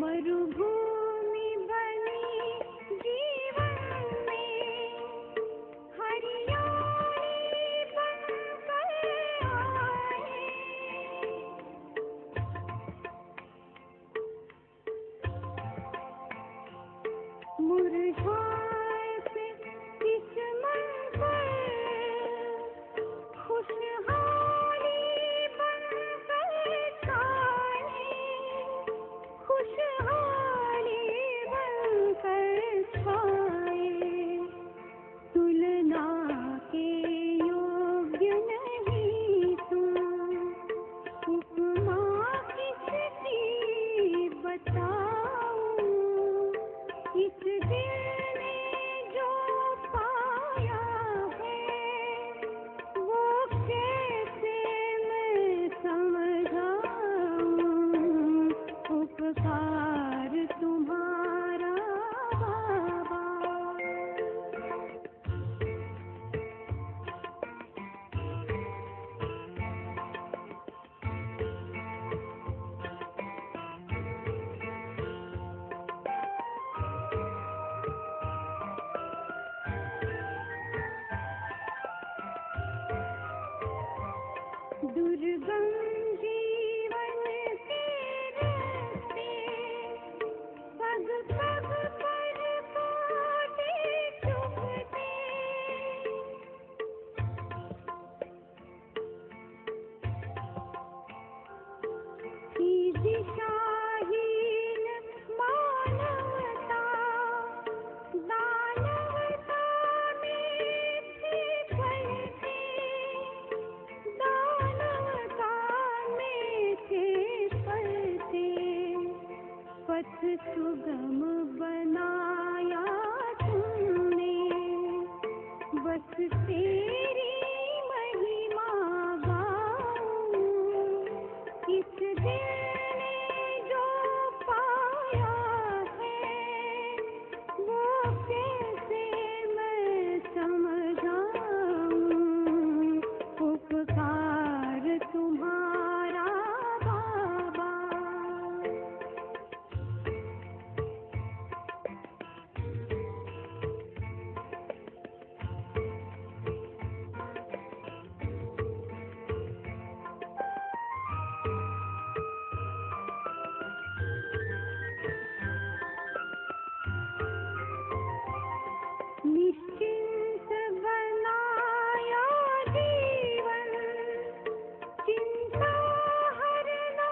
मरुभूमि बनी जीवन में हरियाली बनकर आए। मुरझाए से इस मन पर खुशहाली बनकर छाए। खुशहाली बनकर छाए। तुलना के योग्य नहीं तुम, उपमा किसकी बताऊं। इस दिल ने जो पाया है वो कैसे मैं समझाऊं। उपकार तुम्हारा बाबा। दुर्गम जीवन के रास्ते पग पग पर कांटे चुभते। दिशाहीन मानवता दानवता में थी पलते। दानवता में थे पलते। पथ सुगम बनाया तुमने। बस तेरी महिमा गाऊं। इस दिल ने जो पाया है वो कैसे मैं समझाऊं। उपकार तुम्हारा बाबा। निश्चिंत बनाया जीवन। चिंता हरना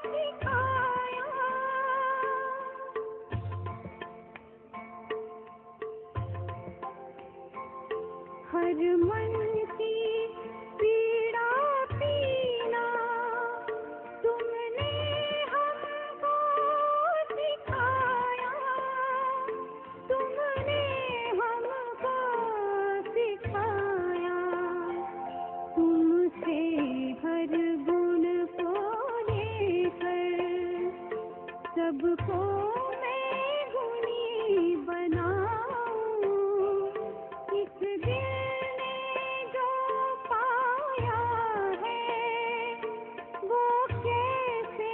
सिखाया। हर मन की पीड़ा पीना तुमने हमको सिखाया। तुमने हमको सिखाया। तुमसे हर गुण को लेकर सबको मैं गुणी बनाऊं। इस दिल ने जो पाया है वो कैसे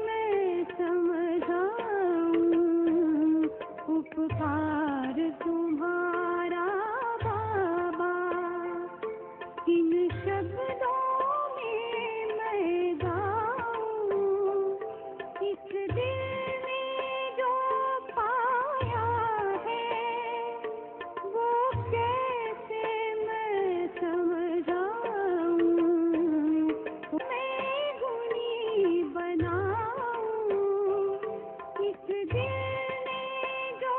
मैं समझाऊं। उपकार तुम्हारा बाबा। इन शब्दों में मैं गाऊं। इस दिल ने जो पाया है वो कैसे मैं समझाऊं। मैं गुणी बनाऊं। इस दिल ने जो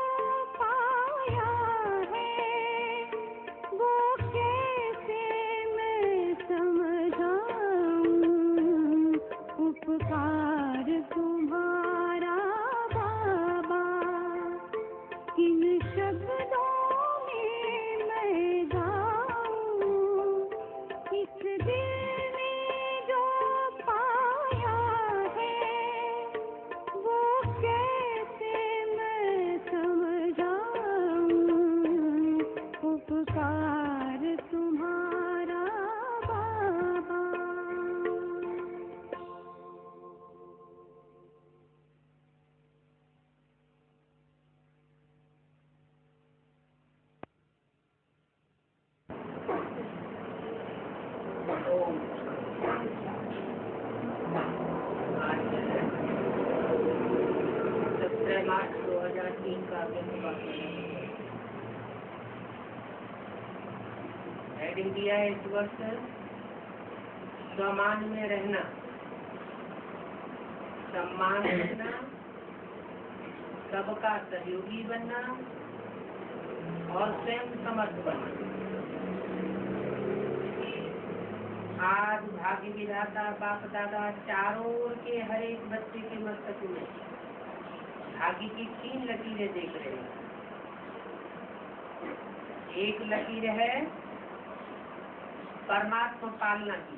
पाया है वो कैसे मैं समझाऊं। उपकार तुम्हारा मार्च 2003 का हेडिंग दिया है इस वर्ष सम्मान में रहना, सम्मान रहना, सबका सहयोगी बनना और स्वयं समर्थ बनना। आज भाग्य विधाता बाप दादा चारों ओर के हर एक बच्चे के मस्तक में भाग्य की 3 लकीरें देख रहे हैं। एक लकीर है परमात्मा पालना की,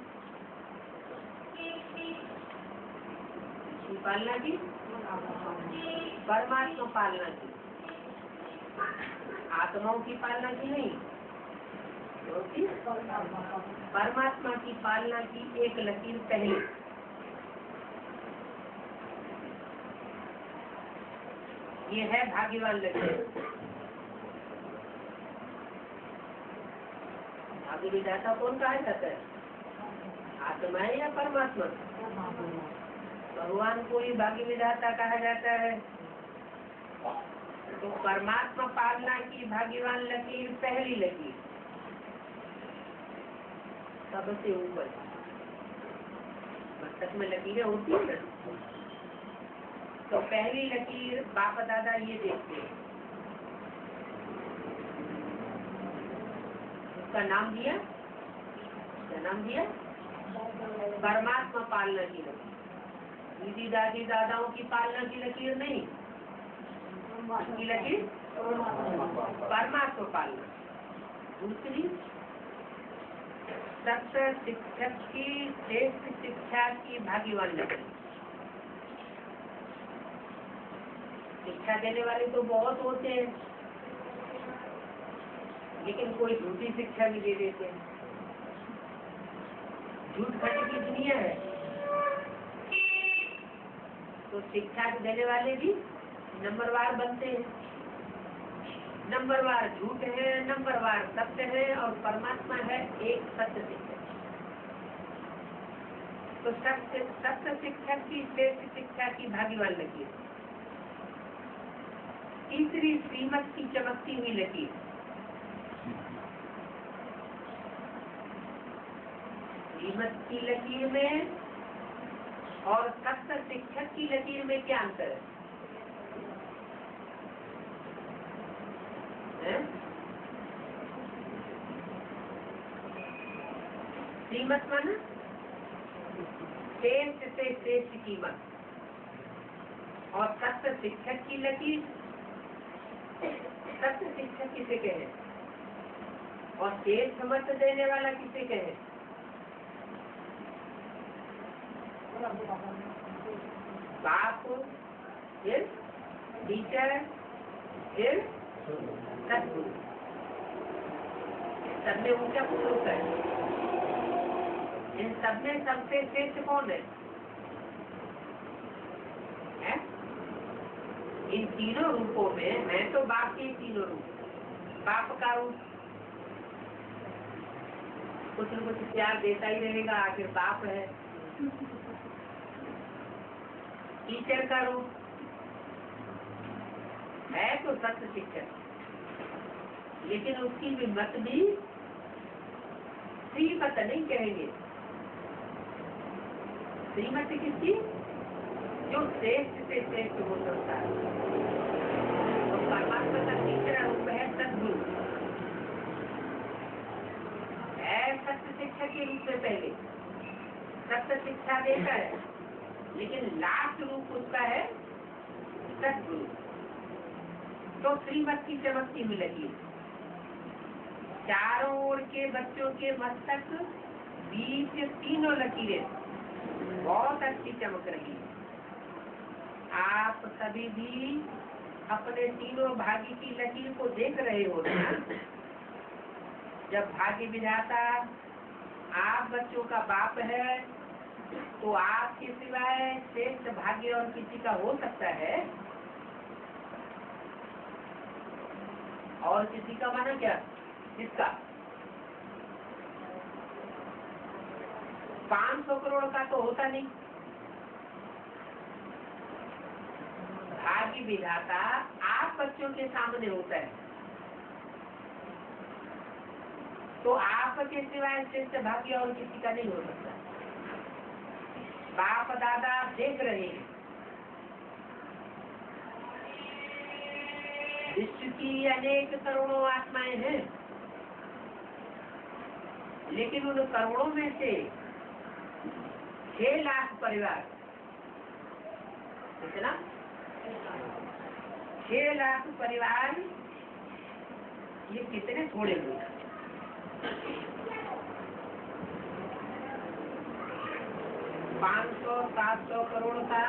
पालना की, परमात्मा पालना की, आत्माओं की पालना की नहीं, परमात्मा की पालना की एक लकीर पहले। ये है भाग्यवान लकीर। भाग्य विधाता कौन कहा जाता है? आत्मा या परमात्मा? भगवान को ही भाग्य विधाता कहा जाता है। तो परमात्मा पालना की भाग्यवान लकीर पहली लकीर, सबसे ऊपर मस्तक में लकीरें होती है ना, तो पहली लकीर बाप दादा ये देखते हैं। उसका नाम दिया, क्या नाम दिया? परमात्मा पालना की लकीर। दीदी दादी दादाओं की पालना की लकीर नहीं, की लकीर परमात्मा पालना। दूसरी, सत्य शिक्षक की श्रेष्ठ शिक्षा की भाग्यवान लकीर। शिक्षा देने वाले तो बहुत होते हैं, लेकिन कोई झूठी शिक्षा भी दे देते हैं। झूठ खटे की दुनिया है, तो शिक्षा देने वाले भी नंबरवार बनते हैं। नंबरवार झूठ है, नंबरवार सत्य है, और परमात्मा है एक सत्य शिक्षक। तो सत्य शिक्षक की श्रेष्ठ शिक्षा की भाग्यवान लकीर। तीसरी, श्रीमत की चमकती हुई लकीर। श्रीमत की लकीर में और सत्य शिक्षक की लकीर में क्या अंतर है? श्रीमत माना श्रेष्ठ से श्रेष्ठ कीमत, और सत्य शिक्षक की लकीर। सत्य शिक्षक किसे कहे और श्रेष्ठ मत देने वाला किसे कहे? बाप, फिर टीचर, फिर सदगुरु। सबने ऊंचा कौन होता है? इन सबने सबसे श्रेष्ठ कौन है? इन तीनों रूपों में है तो बाप के तीनों रूप। बाप का रूप कुछ न कुछ प्यार देता ही रहेगा, आखिर बाप है। टीचर का रूप है तो सत्य शिक्षक, लेकिन उसकी भी मत भी श्रीमत नहीं कहेंगे। श्रीमत किसकी? जो श्रेष्ठ से श्रेष्ठ हो सकता है। तो परमात्मा का तीसरा रूप है सद्गुरु, है सत्य शिक्षा के रूप में। पहले सत्य शिक्षा देता है, लेकिन लास्ट रूप उसका है सद्गुरु। तो श्रीमत की चमकती हुई लकीर। चारों ओर के बच्चों के मस्तक बीच तीनों लकीरें बहुत अच्छी चमक रही है। आप सभी भी अपने तीनों भाग्य की लकीर को देख रहे हो ना। जब भाग्य विधाता आप बच्चों का बाप है, तो आपके सिवाय श्रेष्ठ भाग्य और किसी का हो सकता है? और किसी का माना क्या? किसका? 500 करोड़ का तो होता नहीं। भाग्य विधाता आप बच्चों के सामने होता है, तो आपके सिवाय श्रेष्ठ भाग्य और किसी का नहीं हो सकता। बाप दादा देख रहे हैं, विश्व की अनेक करोड़ों आत्माएं हैं, लेकिन उन करोड़ों में से 6 लाख परिवार, कितना? 6 लाख परिवार, ये कितने थोड़े हुए? 500-700 करोड़ का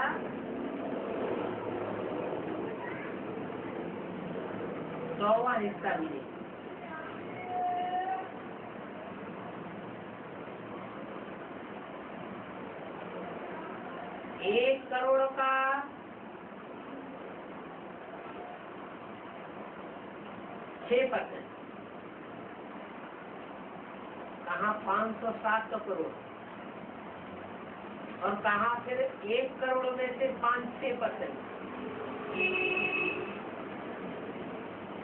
100वां हिस्सा भी नहीं। एक करोड़ का 6%, कहाँ 500-700 करोड़, और कहाँ फिर 1 करोड़ में से 5-6%।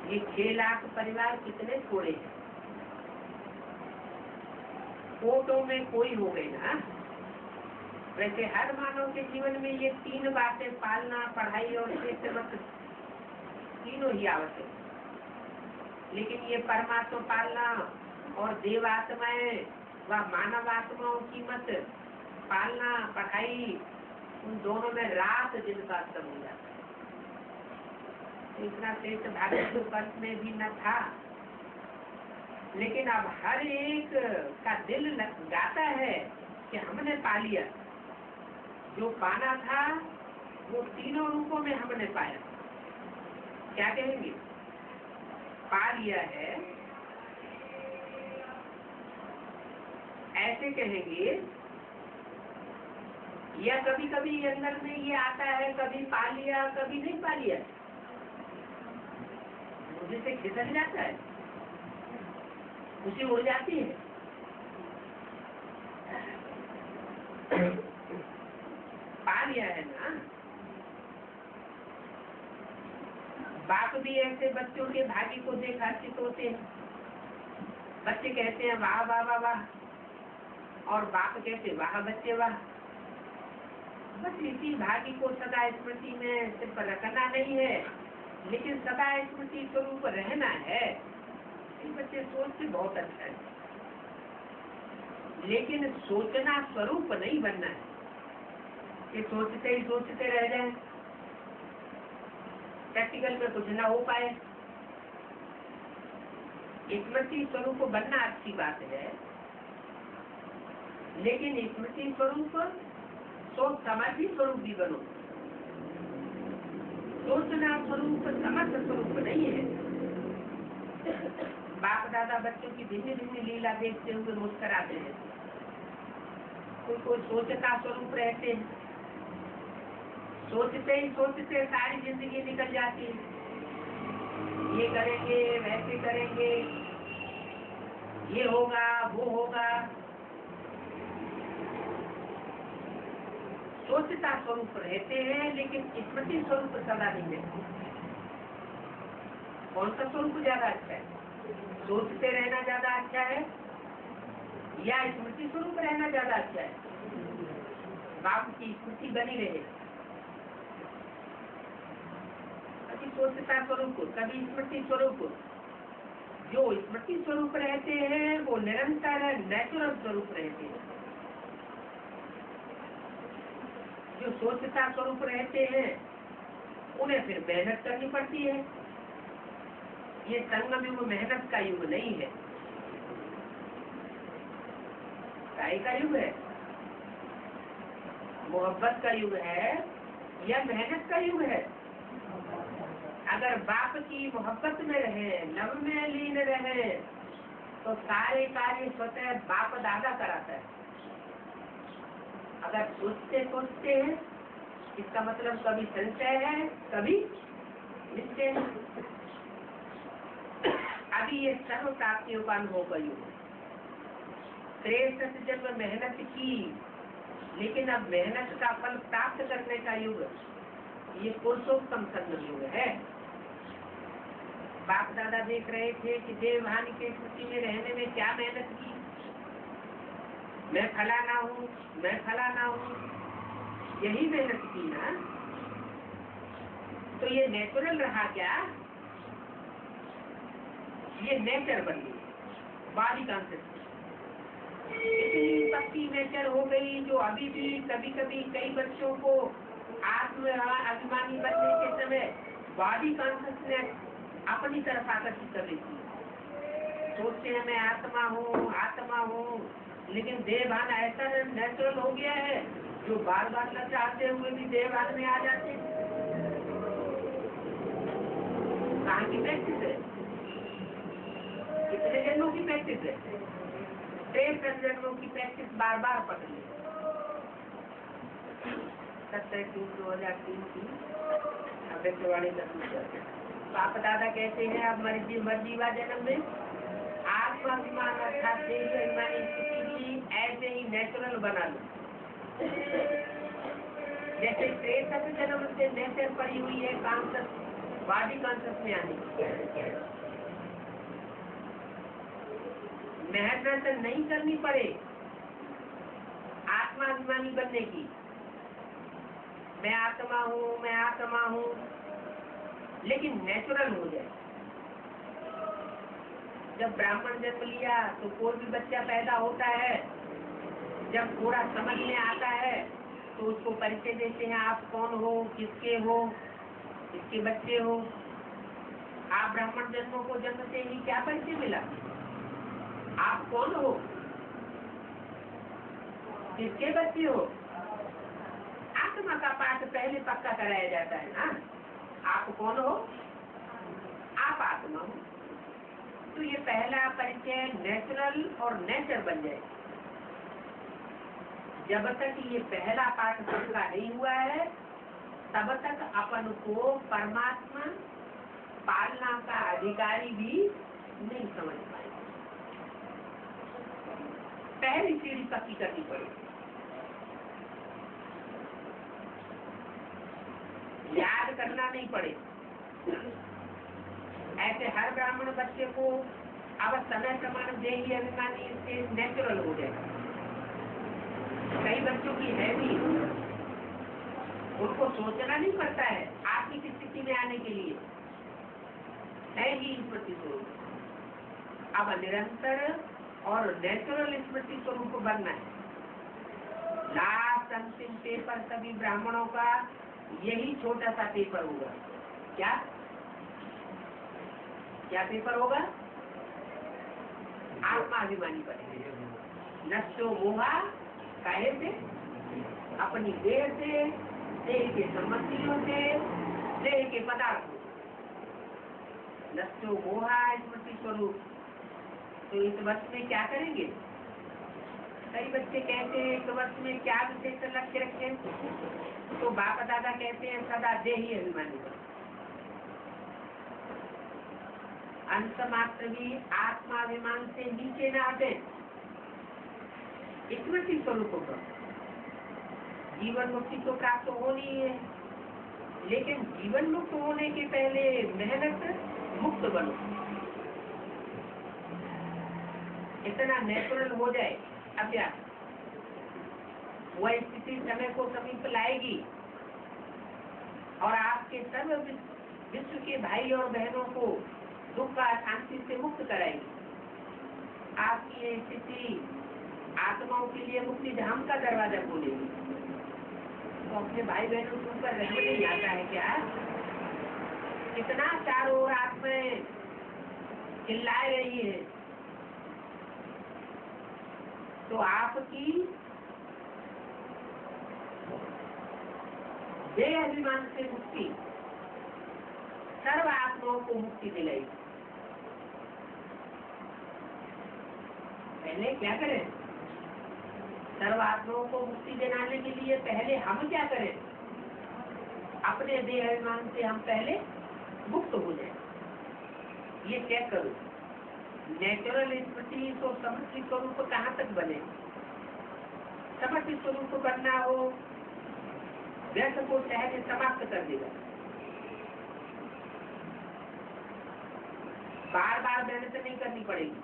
ये 6 लाख परिवार कितने थोड़े हैं। फोटो में कोई हो गए ना। वैसे हर मानव के जीवन में ये 3 बातें, पालना, पढ़ाई और सेवक, तीनों ही आवश्यक। लेकिन ये परमात्मा पालना और देवात्माएं व मानव आत्माओं की मत पालना, पढ़ाई, उन दोनों में रात दिन का अंतर हो जाता है। इतना श्रेष्ठ भाग्य तो कल्प में भी न था, लेकिन अब हर एक का दिल गाता है कि हमने पा लिया। जो पाना था वो तीनों रूपों में हमने पाया। क्या कहेंगे? पा लिया है, ऐसे कहेंगे, या कभी कभी अंदर में ये आता है, कभी पा लिया कभी नहीं पा लिया, मुझे से खिसक जाता है, खुशी उड़ जाती है। पा लिया है ना। बाप भी ऐसे बच्चों के भाग्य को देख हर्षित होते हैं। बच्चे कहते हैं वाह वाह वाह वाह, और बाप कहते वाह बच्चे वाह। बस इसी भाग्य को सदा स्मृति में सिर्फ रखना नहीं है, लेकिन सदा स्मृति स्वरूप रहना है। ये बच्चे सोचते बहुत अच्छा है, लेकिन सोचना स्वरूप नहीं बनना है कि सोचते ही सोचते रह जाए, प्रैक्टिकल में कुछ ना हो पाए। स्मृति स्वरूप बनना अच्छी बात है, लेकिन स्मृति स्वरूप सोच समझ स्वरूप भी बनो। सोचना स्वरूप समझ स्वरूप नहीं है। बाप दादा बच्चों की भिन्न भिन्न लीला देखते हुए मुस्कुराते हैं। कोई सोचता स्वरूप रहते हैं, सोचते ही सोचते सारी जिंदगी निकल जाती है। ये करेंगे, वैसे करेंगे, ये होगा, वो होगा। सोचता स्वरूप रहते हैं, लेकिन स्मृति स्वरूप सदा नहीं रहते। कौन सा स्वरूप ज्यादा अच्छा है? सोचते रहना ज्यादा अच्छा है या स्मृति स्वरूप रहना ज्यादा अच्छा है? बाप की स्मृति बनी रहे, कभी सोचता स्वरूप, कभी स्मृति स्वरूप। जो स्मृति स्वरूप रहते हैं वो निरंतर नेचुरल स्वरूप रहते हैं। जो सोचता स्वरूप रहते हैं उन्हें फिर मेहनत करनी पड़ती है। ये संगम युग मेहनत का युग नहीं है, काय का युग है, मोहब्बत का युग है या मेहनत का युग है। अगर बाप की मोहब्बत में रहे, लव में लीन रहे, तो सारे कार्य स्वतः बाप दादा कराता है। अगर सोचते सोचते हैं, इसका मतलब कभी संशय है, कभी निश्चय है। अभी ये सर्व प्राप्तियों का अनुभव का युग है। श्रेष्ठ से जब मेहनत की, लेकिन अब मेहनत का फल प्राप्त करने का युग, ये पुरुषोत्तम संयोग है। बाप दादा देख रहे थे कि देवभान के स्थिति में रहने में क्या मेहनत की, मैं फलाना हूँ, मैं फलाना हूँ, यही मेहनत की ना। तो ये नेचुरल रहा क्या? ये नेचर बन गई, बॉडी कॉन्सेप्ट। इतनी पक्की नेचर हो गई जो अभी भी कभी कभी कई बच्चों को आत्म अभिमानी बनने के समय बॉडी कॉन्शियसनेस अपनी तरफ आकर्षित कर लेती है। सोचते हैं मैं आत्मा हूँ, आत्मा हूँ, लेकिन देहभान ऐसा नेचुरल हो गया है जो बार बार न चाहते हुए भी देहभान में आ जाते हैं। कहाँ की प्रैक्टिस है? कितने जन्मों की प्रैक्टिस है? 63 जन्मों की प्रैक्टिस बार बार पकड़ ली। 27/3/2003 की अभ्यर्थवाणी का सूत्र। पाप दादा कहते हैं अब मर्जीवा जन्म में आत्माभिमान अर्थात देही अभिमानी स्थिति भी ऐसे ही नेचुरल बना लो, जैसे 63 जन्म से नेचर पड़ी हुई है कॉन्शस, बॉडी कॉन्शस में आने की। मेहनत नहीं करनी पड़े आत्माभिमानी बनने की। मैं आत्मा हूँ, मैं आत्मा हूँ, लेकिन नेचुरल हो जाए। जब ब्राह्मण जन्म लिया तो कोई भी बच्चा पैदा होता है, जब थोड़ा समझ में आता है तो उसको परिचय देते हैं, आप कौन हो, किसके हो, किसके बच्चे हो। आप ब्राह्मण जन्मों को जन्म से ही क्या परिचय मिला? आप कौन हो, किसके बच्चे हो? आत्मा का पाठ पहले पक्का कराया जाता है ना। आप कौन हो? आप आत्मा हो। तो ये पहला परिचय नेचुरल और नेचर बन जाए। जब तक ये पहला पाठ पक्का नहीं हुआ है तब तक अपन को परमात्मा पालना का अधिकारी भी नहीं समझ पाए। पहली सीढ़ी पक्की करनी पड़ेगी। याद करना नहीं पड़े। ऐसे हर ब्राह्मण बच्चे को अब समय समान देही अभिमानी से नेचुरल हो जाए। कई बच्चों की है भी, उनको सोचना नहीं पड़ता है आत्मिक स्थिति में आने के लिए, है ही स्मृति स्वरूप। अब निरंतर और नेचुरल स्मृति स्वरूप बनना है। लास्ट अंतिम पेपर सभी ब्राह्मणों का यही छोटा सा पेपर होगा। क्या क्या पेपर होगा? आत्माभिमानी बने। नष्टो मोहा काहे से? अपनी देह से, देह के संबंधियों से, देह के पदार्थों। नष्टो मोहा स्मृति स्वरूप। तो इस वर्ष में क्या करेंगे? कई बच्चे कहते हैं इस वर्ष में क्या विशेष लक्ष्य रखें? तो बाप दादा कहते हैं सदा देही अभिमानी बनो। अंत मात्र भी आत्माभिमान से नीचे न आते, स्मृति स्वरूप होगा। जीवन मुक्ति तो प्राप्त होनी है, लेकिन जीवन मुक्त होने के पहले मेहनत मुक्त बनो। इतना नेचुरल हो जाए अभ्यास, वह स्थिति समय को समीप लाएगी और आपके सर्व विश्व के भाई और बहनों को दुख का शांति से मुक्त कराएगी। आपकी ये स्थिति आत्माओं के लिए मुक्ति धाम का दरवाजा खोलेगी। तो अपने भाई बहनों के ऊपर रहम नहीं आता है क्या? कितना चारों ओर आत्माएं चिल्लाए रही है, तो आपकी देह अभिमान से मुक्ति सर्व आत्माओं को मुक्ति दिलाएगी। पहले क्या करें? सर्व आत्माओं को मुक्ति दिलाने के लिए पहले हम क्या करें? अपने देह अभिमान से हम पहले मुक्त हो जाए। ये चेक करो। नेचुरल स्मृति तो समर्पित स्वरूप कहाँ तक बने? समर्पित स्वरूप बनना हो, व्यर्थ को सहज समाप्त कर देगा। बार बार मेहनत नहीं करनी पड़ेगी।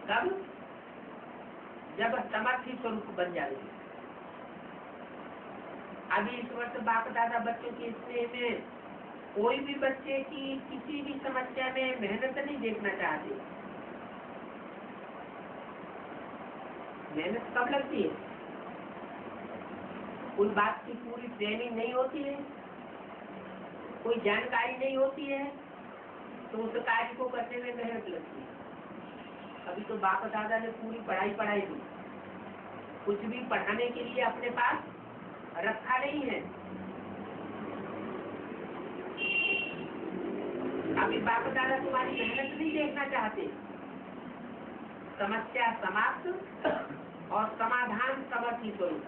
कब? जब समर्थी स्वरूप बन जाएगी। अभी इस वर्ष बाप दादा बच्चों के स्नेह में कोई भी बच्चे की किसी भी समस्या में मेहनत नहीं देखना चाहते। मेहनत कब लगती है? कोई बात की पूरी ट्रेनिंग नहीं होती है, कोई जानकारी नहीं होती है, तो उस कार्य को करने में मेहनत लगती है। अभी तो बाप दादा ने पूरी पढ़ाई दी, कुछ भी पढ़ाने के लिए अपने पास रखा नहीं है। अभी बाप दादा तुम्हारी मेहनत नहीं देखना चाहते। समस्या समाप्त और समाधान समर्थी स्वरूप।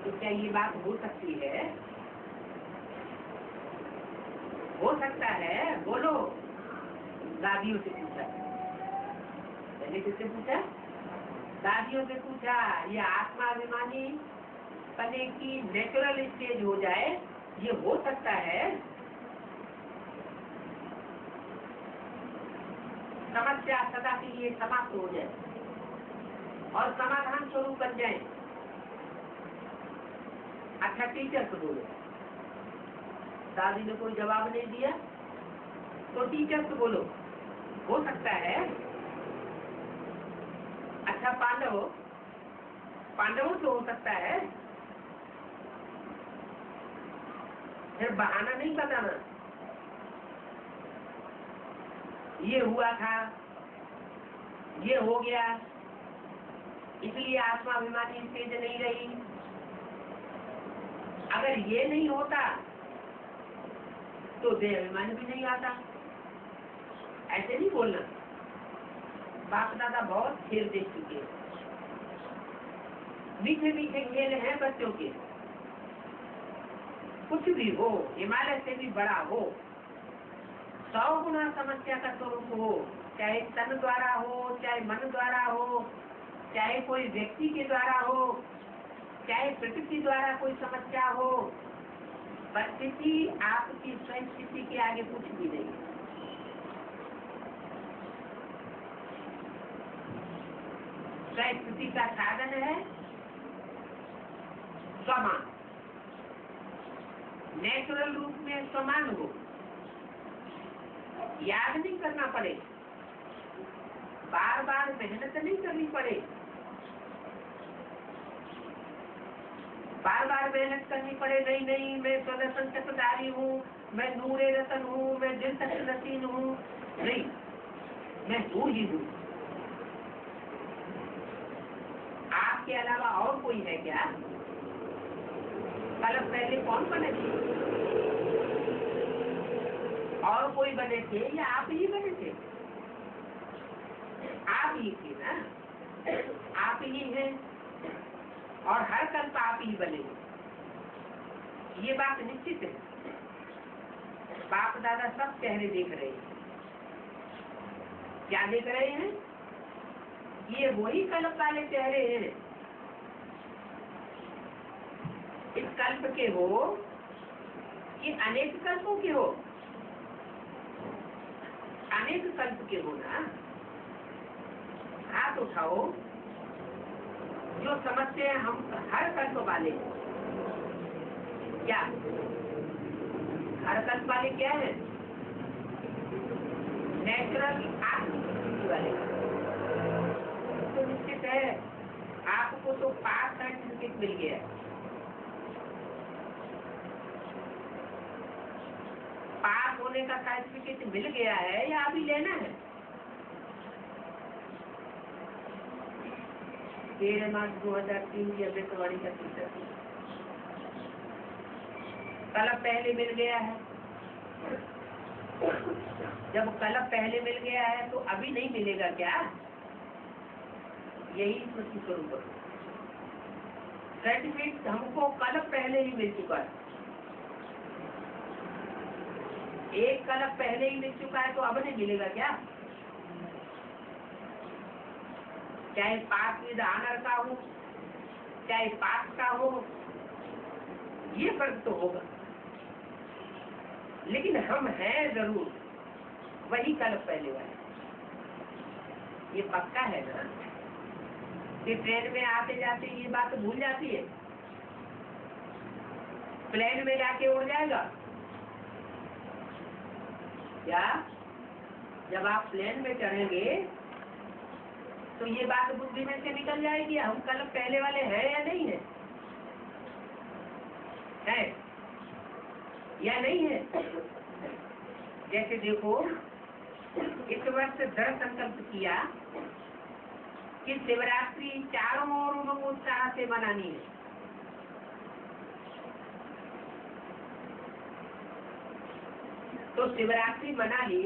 तो क्या ये बात हो सकती है? हो सकता है? बोलो। दादियों से पूछा, पहले किससे पूछा? दादियों से पूछा। ये आत्माभिमानी पने की नेचुरल स्टेज हो जाए, ये हो सकता है? समस्या सदा के लिए समाप्त हो जाए और समाधान स्वरूप बन जाए। अच्छा, टीचर को बोलो। दादी ने कोई जवाब नहीं दिया तो टीचर को बोलो, हो सकता है? अच्छा, पांडवों से हो सकता है? फिर बहाना नहीं बताना, ये हुआ था, ये हो गया, इसलिए आत्माभिमानी स्टेज नहीं रही। अगर ये नहीं होता तो देहाभिमान भी नहीं आता। ऐसे नहीं बोलना। बाप दादा बहुत खेल देख चुके हैं, मीठे मीठे खेल हैं बच्चों के। कुछ भी हो, हिमालय से भी बड़ा हो, 100 गुना समस्या का स्वरूप हो, चाहे तन द्वारा हो, चाहे मन द्वारा हो, चाहे कोई व्यक्ति के द्वारा हो, चाहे प्रकृति द्वारा कोई समस्या हो, परिस्थिति आपकी स्वयं स्थिति के आगे कुछ भी नहीं। स्वयं स्थिति का साधन है स्वमान। नेचुरल रूप में समान हो, याद नहीं करना पड़े, बार बार मेहनत नहीं करनी पड़े। बार बार मेहनत करनी पड़े, नहीं मैं स्वदर्शन चक्रधारी हूँ, मैं नूरे रतन हूँ, मैं दिल तक नसीन हूँ, नहीं, मैं हूँ ही हूँ। आपके अलावा और कोई है क्या? कल पहले कौन बने थे? और कोई बने थे या आप ही बने थे? आप ही थे ना, आप ही हैं और हर कल्प आप ही बनेंगे, ये बात निश्चित है। बाप दादा सब चेहरे देख रहे हैं। क्या देख रहे हैं? ये वही कल्प वाले चेहरे हैं। इस कल्प के हो, ये अनेक कल्पों के हो, अनेक कल्प के हो ना। हाथ उठाओ जो समझते हैं हम हर कल्प वाले। क्या हर कल्प वाले क्या है? नेचुरल आत्म वाले। तो निश्चित है आपको तो पास सर्टिफिकेट मिल गया। पास होने का सर्टिफिकेट मिल गया है या अभी लेना है? 13 मार्च 2003 की अमृतवाणी का टीचर कलप पहले मिल गया है। जब कलप पहले मिल गया है तो अभी नहीं मिलेगा क्या? यही स्मृति स्वरूप सर्टिफिकेट हमको कलप पहले ही मिल चुका है। एक कलप पहले ही मिल चुका है तो अब नहीं मिलेगा क्या? चाहे पास विद ऑनर का हूँ, चाहे पास का हो, ये फर्क तो होगा, लेकिन हम हैं जरूर वही कल पहले वाले। ये पक्का है ना कि ट्रेन में आते जाते ये बात भूल जाती है, प्लेन में जाके उड़ जाएगा क्या? जब आप प्लेन में चढ़ेंगे तो ये बात बुद्धि में से निकल जाएगी, हम कल पहले वाले हैं या नहीं है, है या नहीं है? जैसे देखो, इस वर्ष दृढ़ संकल्प किया कि शिवरात्रि चारों ओर उमंग उत्साह से मनानी है। तो शिवरात्रि मना ली,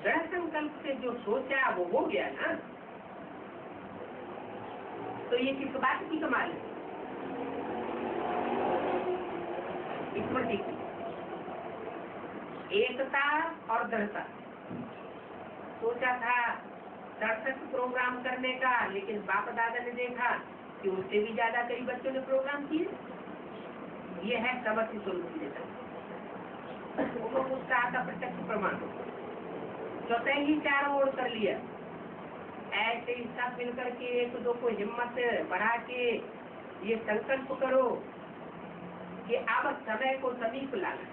दृढ़ संकल्प से जो सोचा वो हो गया ना, तो ये किस बात की कमाल है? स्मृति की एकता और दृढ़ता। सोचा था 67 प्रोग्राम करने का, लेकिन बाप दादा ने देखा कि उससे भी ज्यादा कई बच्चों ने प्रोग्राम किए। ये है समर्थी स्वरूप उत्साह का प्रत्यक्ष प्रमाण। स्वतः ही चारों ओर कर लिया। ऐसे ही सब मिलकर के एक दो को हिम्मत बढ़ा के ये संकल्प करो कि अब समय को समीप लाना,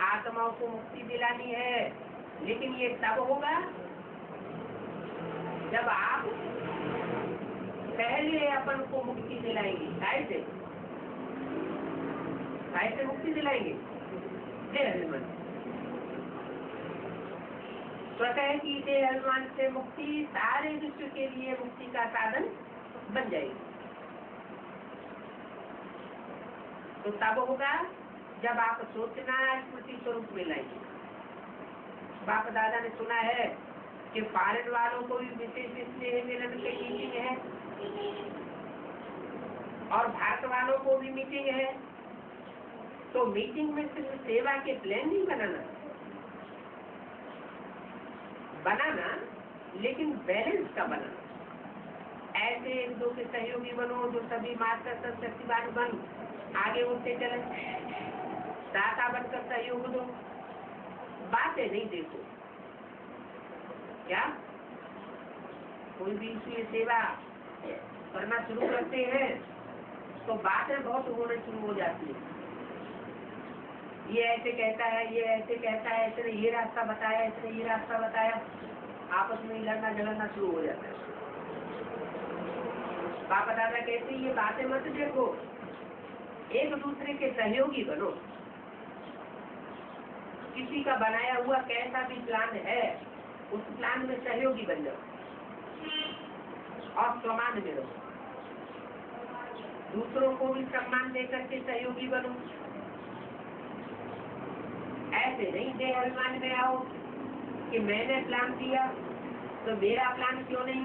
आत्माओं को मुक्ति दिलानी है। लेकिन ये तब होगा जब आप पहले अपन को मुक्ति दिलाएंगे। कैसे मुक्ति दिलाएंगे? देह अभिमान, स्वतः की देह अभिमान से मुक्ति सारे विश्व के लिए मुक्ति का साधन बन जाएगी। तो तब होगा जब आप सोचना स्मृति स्वरूप में लाएंगे। बाप दादा ने सुना है कि फॉरेन वालों को भी विशेष स्नेह मिलन की मीटिंग है और भारत वालों को भी मीटिंग है। तो मीटिंग में सिर्फ सेवा के प्लान नहीं बनाना, लेकिन बैलेंस का बनाना। ऐसे एक दो के सहयोगी बनो जो सभी मास्टर शक्तिवान बन आगे उठते चले, दाता बनकर सहयोग दो, बातें नहीं देखो। क्या कोई भी इसलिए सेवा करना शुरू करते हैं तो बातें बहुत होने शुरू हो जाती है। ये ऐसे कहता है, ये ऐसे कहता है, इसने ये रास्ता बताया, इसने ये रास्ता बताया, आपस में लड़ना झगड़ना शुरू हो जाता है। बाबा दादा कहते हैं ये बातें मत देखो, एक दूसरे के सहयोगी बनो। किसी का बनाया हुआ कैसा भी प्लान है, उस प्लान में सहयोगी बन जाओ और सम्मान में रहो। दूसरों को भी सम्मान देकर के सहयोगी बनो। ऐसे नहीं देह अभिमान में आओ कि मैंने प्लान दिया तो मेरा प्लान क्यों नहीं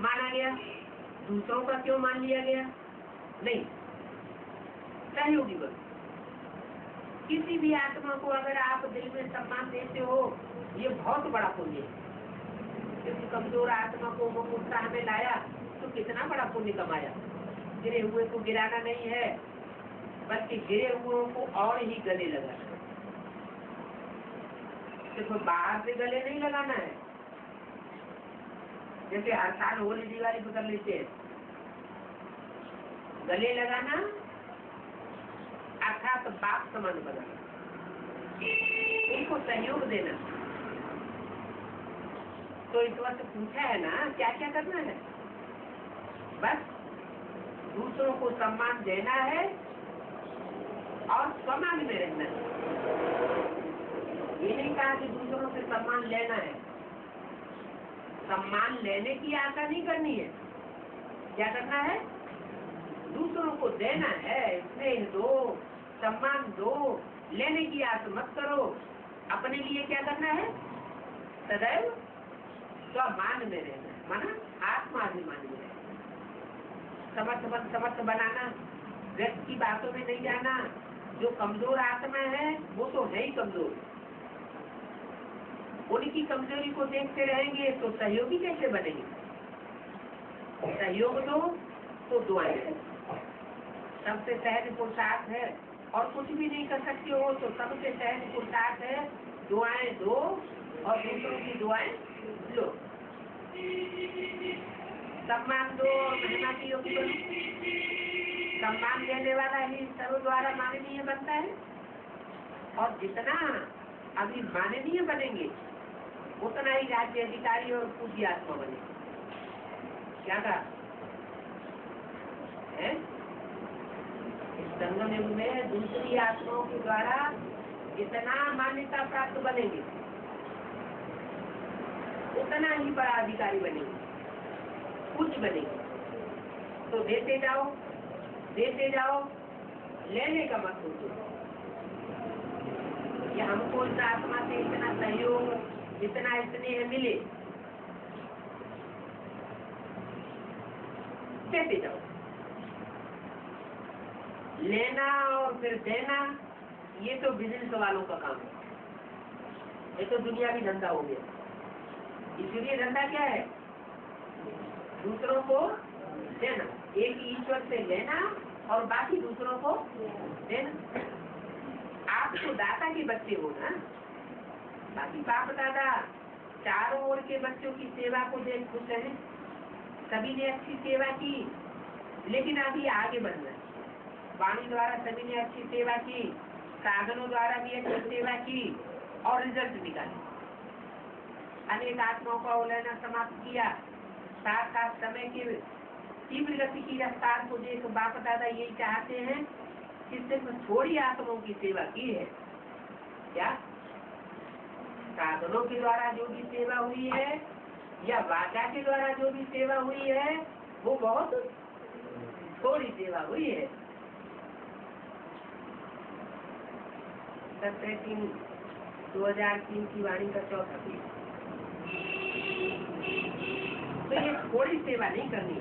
माना गया, दूसरों का क्यों मान लिया गया। नहीं, सहयोगी बनो। किसी भी आत्मा को अगर आप दिल में सम्मान देते हो, ये बहुत बड़ा पुण्य है। किसी कमजोर आत्मा को वो उत्साह में लाया तो कितना बड़ा पुण्य कमाया। गिरे हुए को गिराना नहीं है, बल्कि गिरे हुए को और ही गले लगाना। सिर्फ बाहर से गले नहीं लगाना है, जैसे हर साल होली दिवाली को कर लेते हैं। गले लगाना अर्थात बाप समान बनाना, उनको सहयोग देना। तो इस वक्त पूछा है ना, क्या क्या करना है? बस दूसरों को सम्मान देना है और सम्मान में रहना है। ये नहीं कहा कि दूसरों से सम्मान लेना है, सम्मान लेने की आशा नहीं करनी है। क्या करना है? दूसरों को देना है, स्नेह दो, सम्मान दो, लेने की आशा मत करो। अपने लिए क्या करना है? सदैव स्वाभिमान में रहना, माना आत्माभिमान में रहना। समर्थ बनाना, व्यक्ति की बातों में नहीं जाना। जो कमजोर आत्मा है वो तो है ही कमजोर, उनकी कमजोरी को देखते रहेंगे तो सहयोगी कैसे बनेंगे? सहयोग दो तो दुआएं दो। सबसे सहज पुरुषार्थ है, और कुछ भी नहीं कर सकते हो तो सबसे सहज पुरुषार्थ है दुआएं दो और दूसरों की दुआएं लो। सम्मान दो और महिमा की योग्य बनो। सम्मान देने वाला ही सर्व द्वारा माननीय बनता है, और जितना अभी माननीय बनेंगे उतना ही राज्य अधिकारी और पूज्य आत्मा बनेंगे। क्या कहा है? इस संगम युग में दूसरी आत्माओं के द्वारा जितना मान्यता प्राप्त बनेंगे उतना ही बड़ा अधिकारी बनेंगे, पूज्य बनेंगे। तो देते जाओ, लेने का मत सोचो कि हमको इस आत्मा से इतना सहयोग, इतना स्नेह मिले। देते जाओ। लेना और फिर देना ये तो बिजनेस वालों का काम है, ये तो दुनिया की धंधा हो गया। इसलिए धंधा क्या है? दूसरों को देना, एक ईश्वर से लेना और बाकी दूसरों को देना। आप तो दाता के बच्चे हो ना, बाकी बाप दादा चारों ओर के बच्चों की सेवा को देख खुश हैं। सभी ने अच्छी सेवा की, लेकिन अभी आगे बढ़ना है। वाणी द्वारा सभी ने अच्छी सेवा की, साधनों द्वारा भी अच्छी सेवा की और रिजल्ट निकाले। अनेक आत्माओं का उलयना समाप्त किया, साथ साथ समय की तीव्र गति की रफ्तार को देख बाप दादा यही चाहते हैं कि सिर्फ थोड़ी आत्माओं की सेवा की है। क्या साधनों के द्वारा जो भी सेवा हुई है या वाचा के द्वारा जो भी सेवा हुई है वो बहुत थोड़ी सेवा हुई है। 17/3/2003 की वाणी का 4था पेज। तो ये थोड़ी सेवा नहीं करनी है।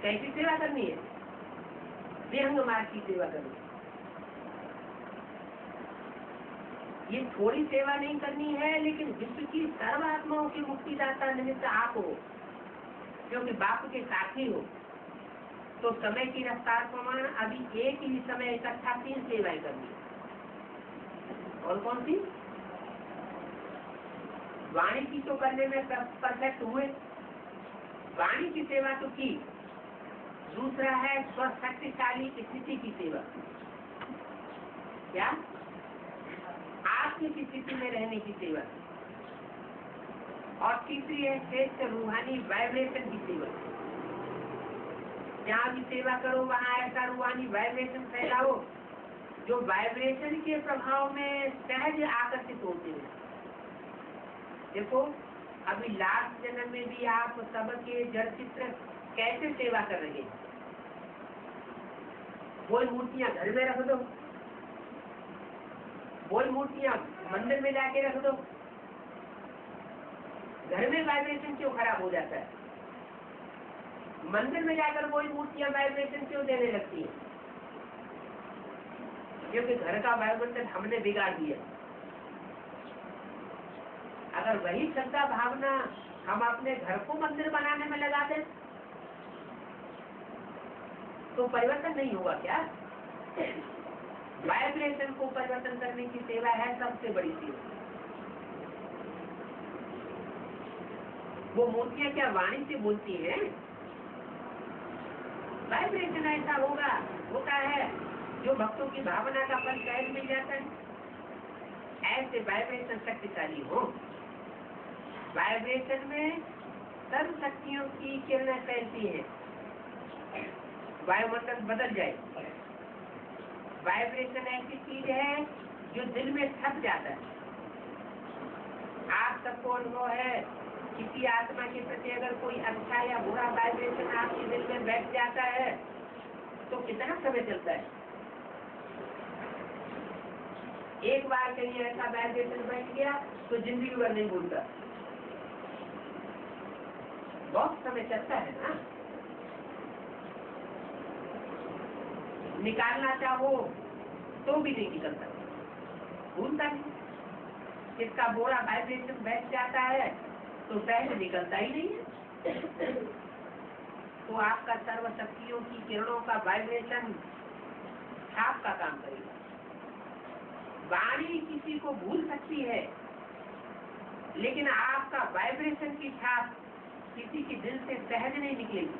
कैसी सेवा करनी है? विहंग मार्ग की सेवा करनी है। ये थोड़ी सेवा नहीं करनी है, लेकिन विश्व की सर्व आत्माओं की मुक्तिदाता निमित्त आप हो, क्योंकि बाप के साथी हो। तो समय की रफ्तार प्रमाण अभी एक ही समय इकट्ठा 3 सेवाएं करनी है। और कौन सी? वाणी की तो करने में परफेक्ट हुए, वाणी की सेवा तो की। दूसरा है स्वशक्तिशाली स्थिति की सेवा। क्या? आत्म की स्थिति में रहने की सेवा। और तीसरी है श्रेष्ठ रूहानी वाइब्रेशन की सेवा। जहाँ भी सेवा करो वहाँ ऐसा रूहानी वाइब्रेशन फैलाओ जो वाइब्रेशन के प्रभाव में सहज आकर्षित होते हैं। देखो, अभी लास्ट जन्म में भी आप सबके जड़ चित्र कैसे सेवा कर रहे हैं। वो मूर्तियां घर में रख दो, वो मूर्तियां मंदिर में जाके रख दो। घर में वाइब्रेशन क्यों खराब हो जाता है? मंदिर में जाकर वही मूर्तियां वाइब्रेशन क्यों देने लगती है? क्योंकि घर का वायुमंडल हमने बिगाड़ दिया। अगर वही श्रद्धा भावना हम अपने घर को मंदिर बनाने में लगा दें तो परिवर्तन नहीं होगा क्या? वाइब्रेशन को परिवर्तन करने की सेवा है सबसे बड़ी सेवा। वो मूर्तियां क्या वाणी से बोलती हैं? वाइब्रेशन ऐसा होता है जो भक्तों की भावना का फल सहज मिल जाता है। ऐसे वाइब्रेशन शक्तिशाली हो। वाइब्रेशन में सर्व शक्तियों की किरणें फैलती हैं, वायुमंडल बदल जाए। वाइब्रेशन ऐसी चीज है जो दिल में छप जाता है। आप सबको अनुभव है, किसी आत्मा के प्रति अगर कोई अच्छा या बुरा वाइब्रेशन आपके दिल में बैठ जाता है तो कितना समय चलता है? एक बार कहीं ऐसा वाइब्रेशन बैठ गया तो जिंदगी भर नहीं भूलता। बहुत समय चलता है ना। निकालना चाहो तो भी नहीं निकलता, भूलता नहीं। इसका बोरा वाइब्रेशन बैठ जाता है तो सहज निकलता ही नहीं है। तो आपका सर्वशक्तियों की किरणों का वाइब्रेशन आपका काम करेगा। वाणी किसी को भूल सकती है, लेकिन आपका वाइब्रेशन की छाप किसी के दिल से सहज नहीं निकलेगी।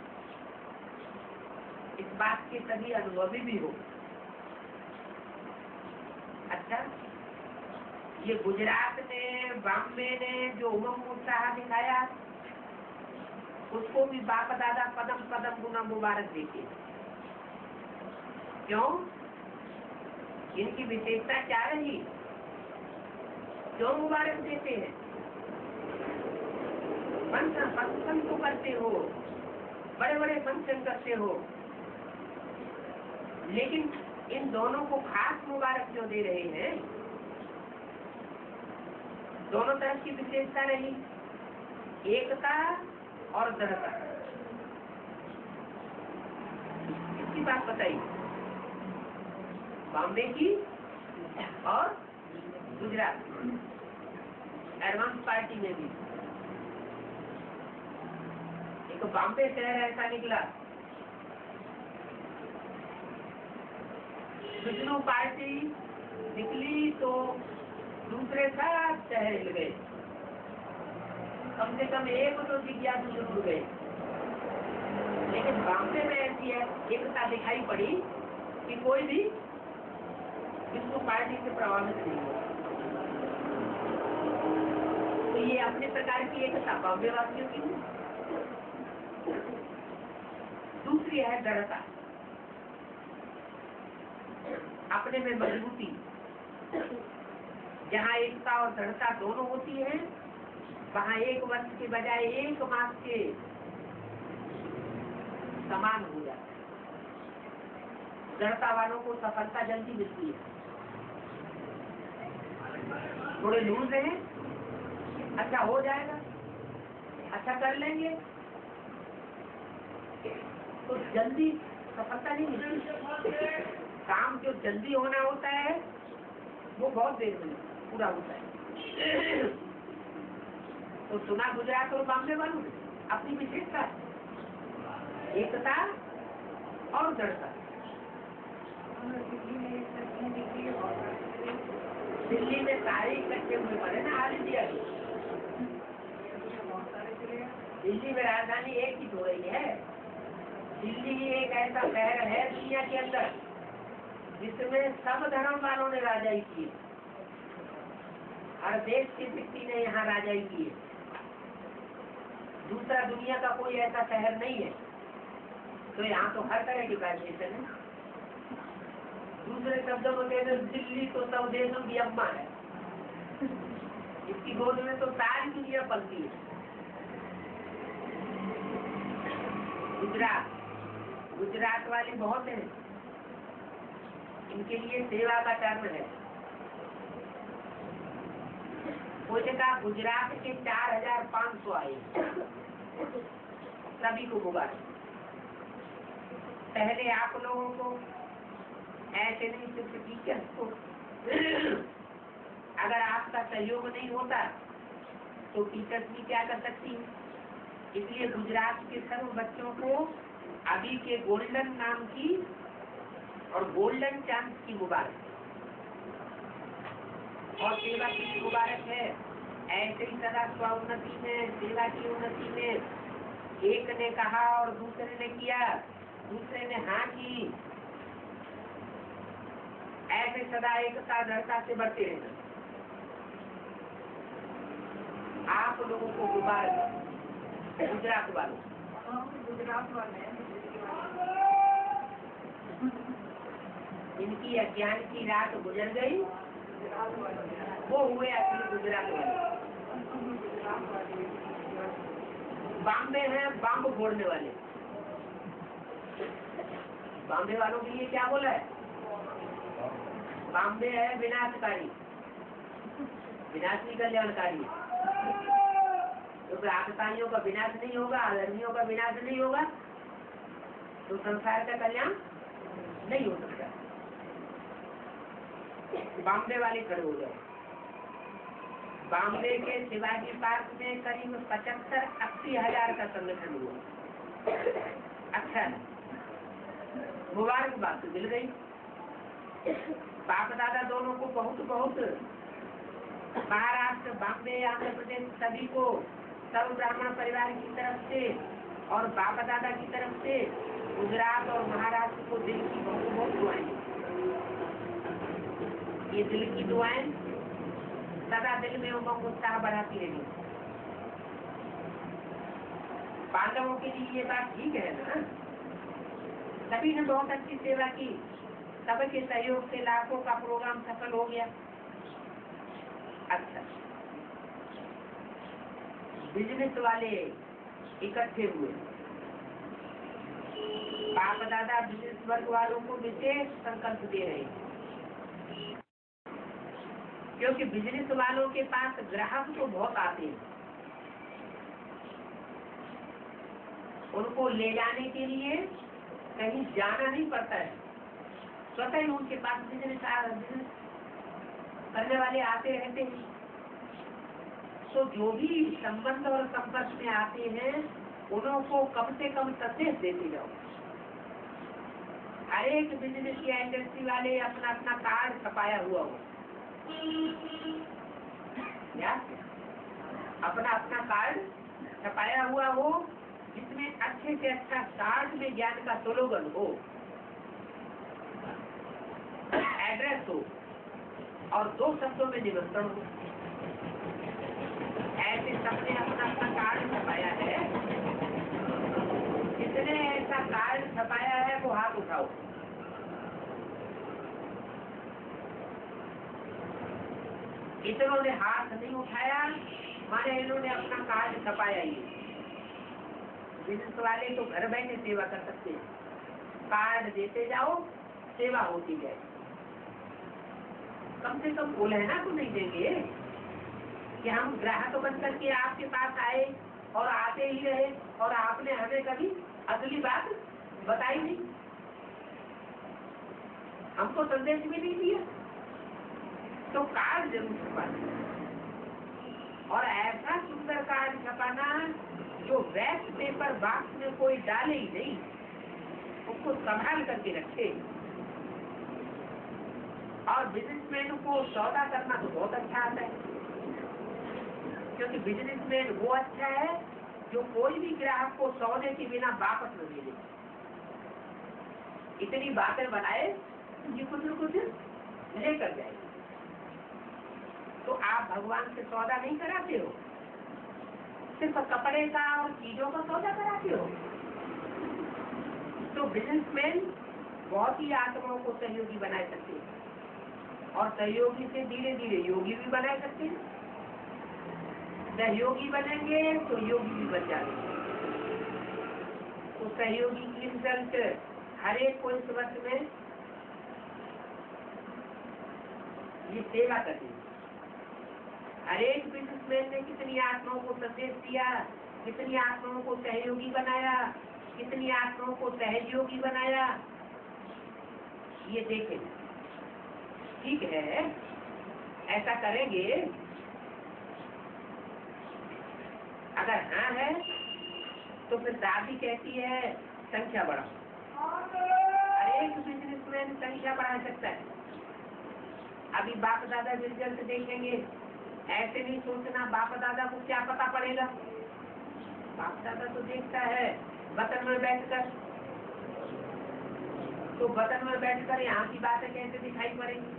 इस बात के सभी अनुभवी भी हो। अच्छा, ये गुजरात ने, बॉम्बे ने जो उमंग उत्साह दिखाया, उसको भी बाप दादा पदम पदम गुना मुबारक देते। क्यों? इनकी विशेषता क्या रही? क्यों मुबारक देते हैं? फंक्शन तो करते हो, बड़े बड़े फंक्शन करते हो, लेकिन इन दोनों को खास मुबारक क्यों दे रहे हैं? दोनों तरफ की विशेषता रही, एकता और दृढ़ता। इसकी बात बताइए, बॉम्बे की और गुजरात एडवांस पार्टी में भी। एक बॉम्बे शहर ऐसा निकला, विष्णु पार्टी निकली तो दूसरे सब शहर हिल गए, कम से कम एक तो जिज्ञासु जरूर गए। लेकिन बॉम्बे में ऐसी एकता दिखाई पड़ी कि कोई भी विष्णु पार्टी से प्रभावित नहीं हुआ। तो ये अपने प्रकार की एकता बॉम्बे वासियों की। दूसरी है दृढ़ता, अपने में मजबूती। जहाँ एकता और दृढ़ता दोनों होती है, वहाँ एक वर्ष के बजाय एक मास के समान हो जाता है। दृढ़ता वालों को सफलता जल्दी मिलती है। थोड़े लूज हैं, अच्छा हो जाएगा, अच्छा कर लेंगे, तो जल्दी सफलता नहीं मिलती। काम जो जल्दी होना होता है वो बहुत देर में पूरा होता है। तो सुना गुजरात और बॉम्बे वालों अपनी विशेषता, एकता और दृढ़ता। दिल्ली में सारे इकट्ठे हुए पड़े ना, ऑल इंडिया के। दिल्ली में राजधानी एक ही हो रही है। दिल्ली एक ऐसा शहर है दुनिया के अंदर जिसमें सब धर्म वालों ने राजाई की है। हर देश के व्यक्ति ने यहाँ राजाई की है। दूसरा दुनिया का कोई ऐसा शहर नहीं है। तो यहाँ तो हर तरह की वाइब्रेशन है। दूसरे शब्दों में कहते दिल्ली तो सब देशों की अम्मा है, इसकी गोद में तो सारी दुनिया पलती है। गुजरात वाले बहुत हैं, इनके लिए सेवा का टर्म है। कोई कहा गुजरात के 4500 आए, सभी को मुबारक। पहले आप लोगों को ऐसे नहीं, सिर्फ टीचर को अगर आपका सहयोग नहीं होता तो टीचर्स भी क्या कर सकती है। इसलिए गुजरात के सर्व बच्चों को अभी के गोल्डन नाम की और गोल्डन चांस की मुबारक। और सेवा की मुबारक है। ऐसे ही सदा स्वउन्नति में, सेवा की उन्नति में एक ने कहा और दूसरे ने किया, दूसरे ने हाँ की, ऐसे सदा एकता दृढ़ता से बढ़ते रहना। आप लोगों को मुबारक। गुजरात वालों, इनकी अज्ञान की रात गुजर गई, वो हुए असली गुजरात वाले। बॉम्बे है बम फोड़ने वाले। बॉम्बे वालों के लिए क्या बोला है? बॉम्बे है विनाशकारी, विनाशी कल्याणकारी। क्योंकि आतताइयों का विनाश नहीं होगा, अधर्मियों का विनाश नहीं होगा, तो संसार का कल्याण नहीं हो सकता। बॉम्बे वाले खड़े हो जाए। बॉम्बे के शिवाजी पार्क में करीब 75-80 हजार का संगठन हुआ। अच्छा है, मुबारकबाद तो मिल गई। बाप दादा दोनों को बहुत बहुत, महाराष्ट्र, बॉम्बे, आंध्र प्रदेश सभी को, सब ब्राह्मण परिवार की तरफ से और बाप दादा की तरफ से गुजरात और महाराष्ट्र को दिल की बहुत बहुत दुआएं। ये दिल की दुआएं सदा दिल में उमंग उत्साह बढ़ाती रहेगी। पांडवों के लिए ये बात ठीक है ना, सभी ने बहुत अच्छी सेवा की, सबके सहयोग से लाखों का प्रोग्राम सफल हो गया। अच्छा, बिजनेस वाले इकट्ठे हुए, बाप दादा बिजनेस वर्ग वालों को विशेष संकल्प दे रहे हैं, क्योंकि बिजनेस वालों के पास ग्राहक तो बहुत आते हैं, उनको ले जाने के लिए कहीं जाना नहीं पड़ता है, स्वतः ही उनके पास बिजनेस करने वाले आते रहते हैं। तो जो भी संबंध और संपर्क में आते हैं उनको कम से कम संदेश देते जाओ। हर एक बिजनेस या इंडस्ट्री वाले अपना अपना कार्ड छपाया हुआ हो, या अपना अपना कार्ड छपाया हुआ हो, जिसमें अच्छे से अच्छा कार्ड में ज्ञान का स्लोगन हो, एड्रेस हो और 2 शब्दों में निमंत्रण हो। ऐसे सबने अपना अपना कार्ड छपाया है, जिसने ऐसा कार्ड छपाया है वो हाथ उठाओ। इतनों ने हाथ नहीं उठाया माने इन्होंने अपना कार्ड छपाया ही। बिजनेस वाले तो घर बैठे सेवा कर सकते हैं, कार्ड देते जाओ, सेवा होती जाए। कम से कम उलहना तो नहीं देंगे कि हम ग्राहक बन करके आपके पास आए और आते ही रहे और आपने हमें कभी अगली बात बताई नहीं, हमको संदेश भी नहीं दिया। तो कार्ड जरूर छपाना, और ऐसा सुंदर कार्ड छपाना जो वैक्स पेपर बॉक्स में कोई डाले ही नहीं, उसको संभाल करके रखे। और बिजनेसमैन को सौदा करना तो बहुत अच्छा आता है, क्योंकि बिजनेसमैन वो अच्छा है जो कोई भी ग्राहक को सौदे के बिना वापस न दे दे। इतनी बातें बनाए कि कुछ न कुछ लेकर जाए। तो आप भगवान से सौदा नहीं कराते हो, सिर्फ कपड़े का और चीजों का सौदा कराते हो। तो बिजनेसमैन बहुत ही आत्माओं को सहयोगी बना सकते हैं, और सहयोगी से धीरे धीरे योगी भी बना सकते हैं। सहयोगी बनेंगे तो योगी भी बन जाएंगे। तो सहयोगी की रिजल्ट हर एक को इस वर्ष में ये सेवा करनी। हर एक बिजनेसमैन ने कितनी आत्माओं को संदेश दिया, कितनी आत्माओं को सहयोगी बनाया, कितनी आत्माओं को सहयोगी बनाया, ये देखें। ठीक है, ऐसा करेंगे। अगर हाँ है तो फिर दादी कहती है संख्या बढ़ाओ। हर एक बिजनेसमैन संख्या बढ़ा सकता है। अभी बाप दादा रिजल्ट देखेंगे, ऐसे नहीं सोचना बाप दादा को क्या पता पड़ेगा। बाप दादा तो देखता है वतन में बैठकर, तो वतन में बैठकर यहाँ की बातें कैसे दिखाई पड़ेंगी।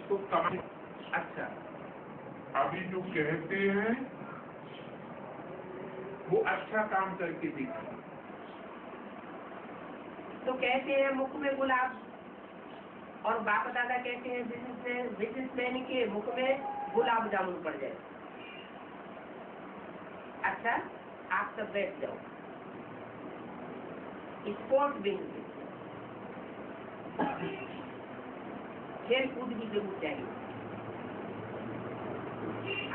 तो अच्छा, अभी जो कहते हैं वो अच्छा काम करके दिखा। तो कहते हैं मुख में गुलाब, और बाप दादा कहते हैं बिजनेसमैन के मुख में गुलाब जामुन पड़ जाए। अच्छा, आप सब बैठ जाओ। स्पोर्ट विंग खेल कूद की जरूरत चाहिए।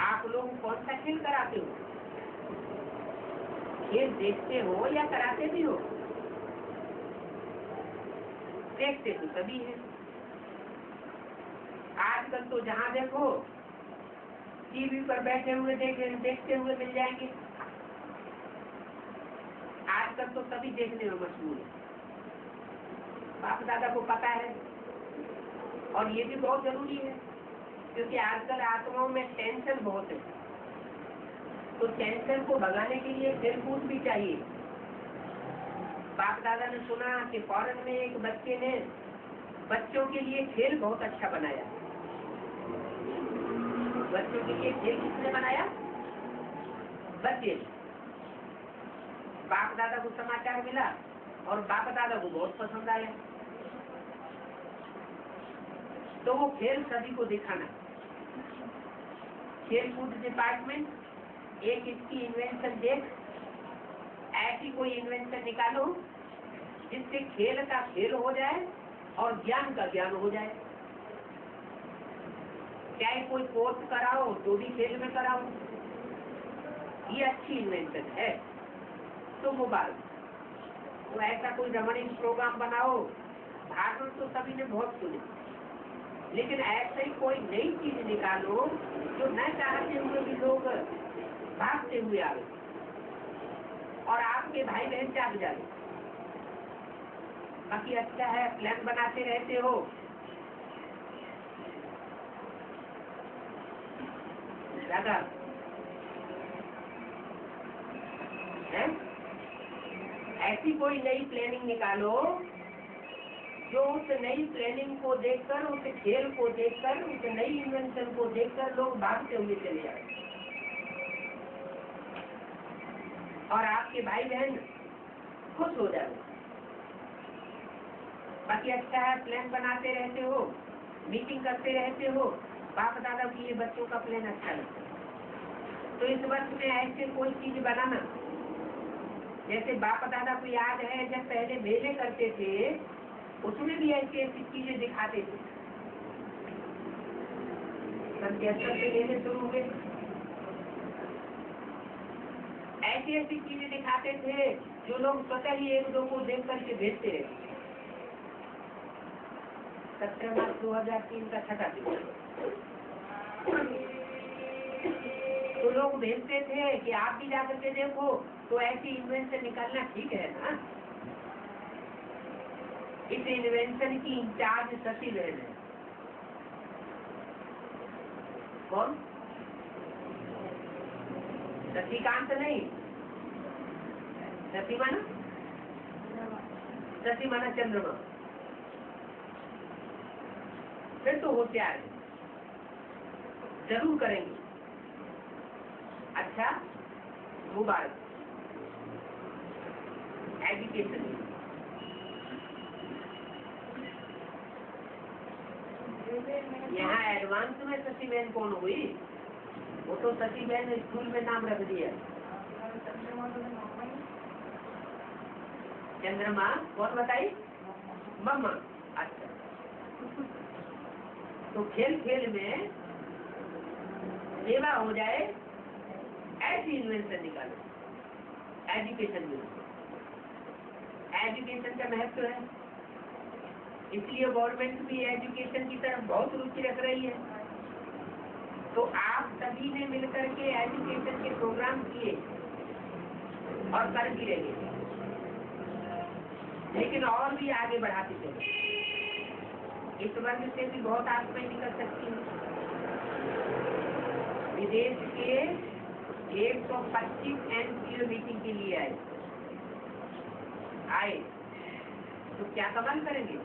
आप लोग कौन सा खेल कराते हो? खेल देखते हो या कराते भी हो? देखते तो सभी हैं। आजकल तो जहाँ देखो टीवी पर बैठे हुए देखते हुए मिल जाएंगे। आजकल तो सभी देखने में मशहूर है, बाप दादा को पता है। और ये भी बहुत जरूरी है, क्योंकि आजकल आत्माओं में टेंशन बहुत है, तो टेंशन को भगाने के लिए खेल कूद भी चाहिए। बाप दादा ने सुना कि फॉरेन में एक बच्चे ने बच्चों के लिए खेल बहुत अच्छा बनाया। बच्चों के लिए खेल किसने बनाया? बच्चे। बाप दादा को समाचार मिला और बाप दादा को बहुत पसंद आया, तो वो खेल सभी को दिखाना। खेल कूद डिपार्टमेंट एक इसकी इन्वेंशन देख, ऐसी कोई इन्वेंशन निकालो जिससे खेल का खेल हो जाए और ज्ञान का ज्ञान हो जाए। चाहे कोई कोर्स कराओ तो भी खेल में कराओ, ये अच्छी इन्वेंशन है। तो मोबाइल तो ऐसा कोई रमणीय प्रोग्राम बनाओ। भाषण तो सभी ने बहुत सुने, लेकिन ऐसे ही कोई नई चीज निकालो जो न चाहते हुए भी लोग भागते हुए आवे और आपके भाई बहन जाग जाए। बाकी अच्छा है, प्लान बनाते रहते हो। दादा है ऐसी कोई नई प्लानिंग निकालो जो उस नई प्लानिंग को देखकर, उस खेल को देखकर, उस नई इन्वेंशन को देखकर लोग भागते हुए चले जाए और आपके भाई बहन खुश हो जाए। बाकी अच्छा है, प्लान बनाते रहते हो, मीटिंग करते रहते हो। बाप दादा के लिए बच्चों का प्लान अच्छा लगता है, तो इस वर्ष में ऐसे कोई चीज बनाना। जैसे बाप दादा को याद है जब पहले मेले करते थे, उसमें भी ऐसी ऐसी चीजें दिखाते थे। संध्यास्तर से मेले शुरू हुए, ऐसी ऐसी चीजें दिखाते थे जो लोग स्वतः ही एक दो को देख करके भेजते रहे। 17 मार्च 2003 का छठा दिन तो लोग भेजते थे कि आप भी जाकर के देखो, तो ऐसी इन्वेंशन निकालना ठीक है ना। इस इन्वेंशन की इंचार्ज सती बहन है। कौन? शशिकांत नहीं, सती माना चंद्रमा। फिर तो होशियार है, जरूर करेंगे। अच्छा, मुबारक। एजुकेशन यहाँ एडवांस में सती बहन कौन हुई? वो तो सती बहन स्कूल में नाम रख दिया। चंद्रमा कौन बताई? मम्मा। अच्छा, तो खेल खेल में सेवा हो जाए ऐसी इन्वेंशन निकालो। एजुकेशन में एजुकेशन का महत्व है, इसलिए गवर्नमेंट भी एजुकेशन की तरफ बहुत रुचि रख रही है। तो आप सभी ने मिलकर के एजुकेशन के प्रोग्राम किए और कर भी रहे, लेकिन और भी आगे बढ़ाते चले। इस वर्ग से भी बहुत आत्माएं निकल सकती हैं। विदेश के 125 एनजीओ मीटिंग के लिए आए तो क्या कमाल करेंगे।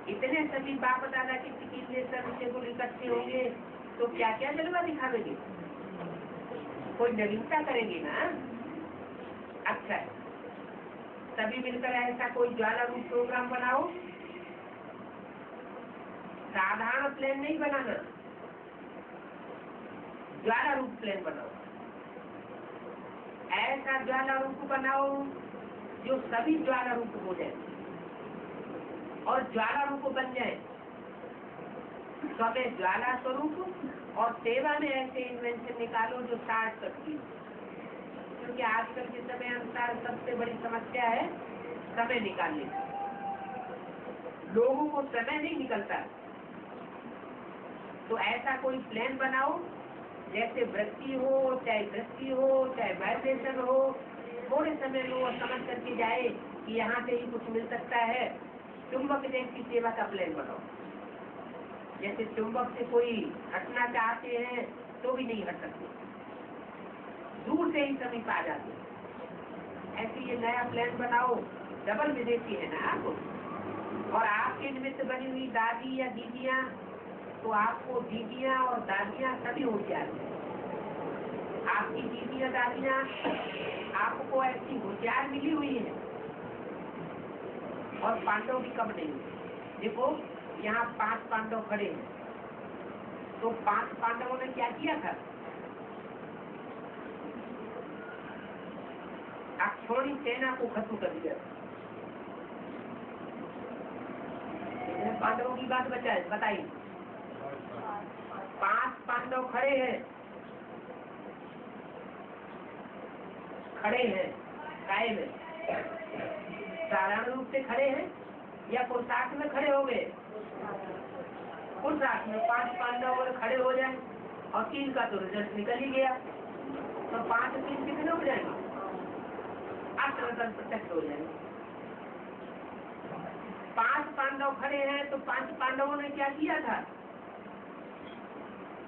इतने सभी बाप दादा के चिकित्सक को इकट्ठे होंगे तो क्या क्या जलवा दिखावेंगे, कोई नवीनता करेंगे ना। अच्छा है, सभी मिलकर ऐसा कोई ज्वाला रूप प्रोग्राम बनाओ। साधारण प्लान नहीं बनाना, ज्वाला रूप प्लान बनाओ। ऐसा ज्वाला रूप बनाओ जो सभी ज्वाला रूप हो जाए और ज्वाला रूप बन जाए। समय ज्वाला स्वरूप और सेवा में ऐसे इन्वेंशन निकालो जो 60 सकती हो, क्योंकि आजकल के समय अनुसार सबसे बड़ी समस्या है समय निकालने की। लोगों को समय नहीं निकलता। तो ऐसा कोई प्लान बनाओ, जैसे वृत्ति हो, चाहे दृष्टि हो, चाहे वाइब्रेशन हो, थोड़े समय में वो समझ करके जाए कि यहाँ से ही कुछ मिल सकता है। चुंबक जैसी सेवा का प्लान बनाओ। जैसे चुंबक से कोई हटना चाहते हैं तो भी नहीं हट सकते, दूर से ही समीप आ जाते हैं। ऐसे ये नया प्लान बनाओ। डबल विदेशी है ना आप, और आपके निमित्त बनी हुई दादी या दीदियाँ, तो आपको दीदियाँ और दादियाँ सभी होशियार हैं। आपकी दीदियाँ दादियाँ आपको ऐसी होशियार मिली हुई है, और पांडव भी कम नहीं। देखो यहाँ 5 पांडव खड़े हैं, तो 5 पांडवों ने क्या किया था? अक्षौणी सेना को खत्म कर दिया। पांडवों की बात बताइए। 5 पांडव खड़े हैं, कायम है, साधारण रूप से खड़े हैं या पुरुषार्थ में खड़े हो गए? पुरुषार्थ में 5 पांडव खड़े हो जाए और 3 का तो रिजल्ट निकल ही गया, तो 5 3 कितने हो जाएंगे? 8% हो जाएंगे। 5 पांडव खड़े हैं, तो 5 पांडवों ने क्या किया था?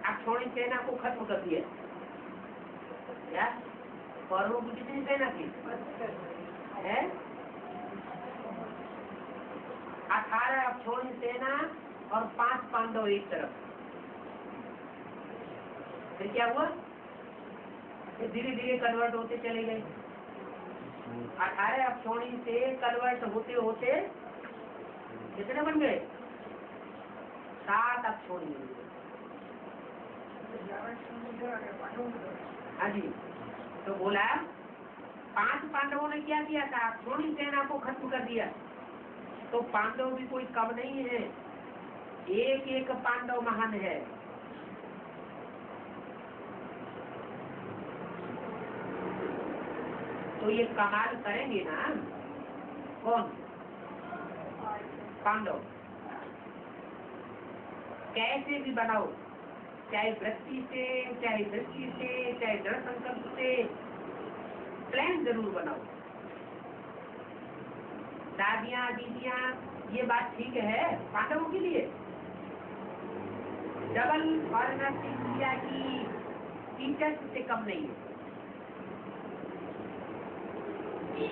अक्षौणी सेना को खत्म कर दिया। क्या कौरवों की कितनी सेना थी? है 18 अक्षौणी सेना और 5 पांडव एक तरफ। फिर क्या हुआ? धीरे धीरे कन्वर्ट होते चले गए। 18 अक्षौणी से कन्वर्ट होते होते कितने बन गए? 7 अक्षौणी। हाँ जी, तो बोला 5 पांडवों ने क्या किया था? अक्षौणी सेना को खत्म कर दिया। तो पांडव भी कोई कम नहीं है, एक एक पांडव महान है। तो ये कमाल करेंगे ना कौन? पांडव। कैसे भी बनाओ, चाहे वृत्ति से, चाहे दृष्टि से, चाहे दृढ़ संकल्प से, प्लान जरूर बनाओ। दादियाँ दीदियाँ, ये बात ठीक है पांडवों के लिए। डबल फॉरेनर इंडिया की टीचर्स से कम नहीं है,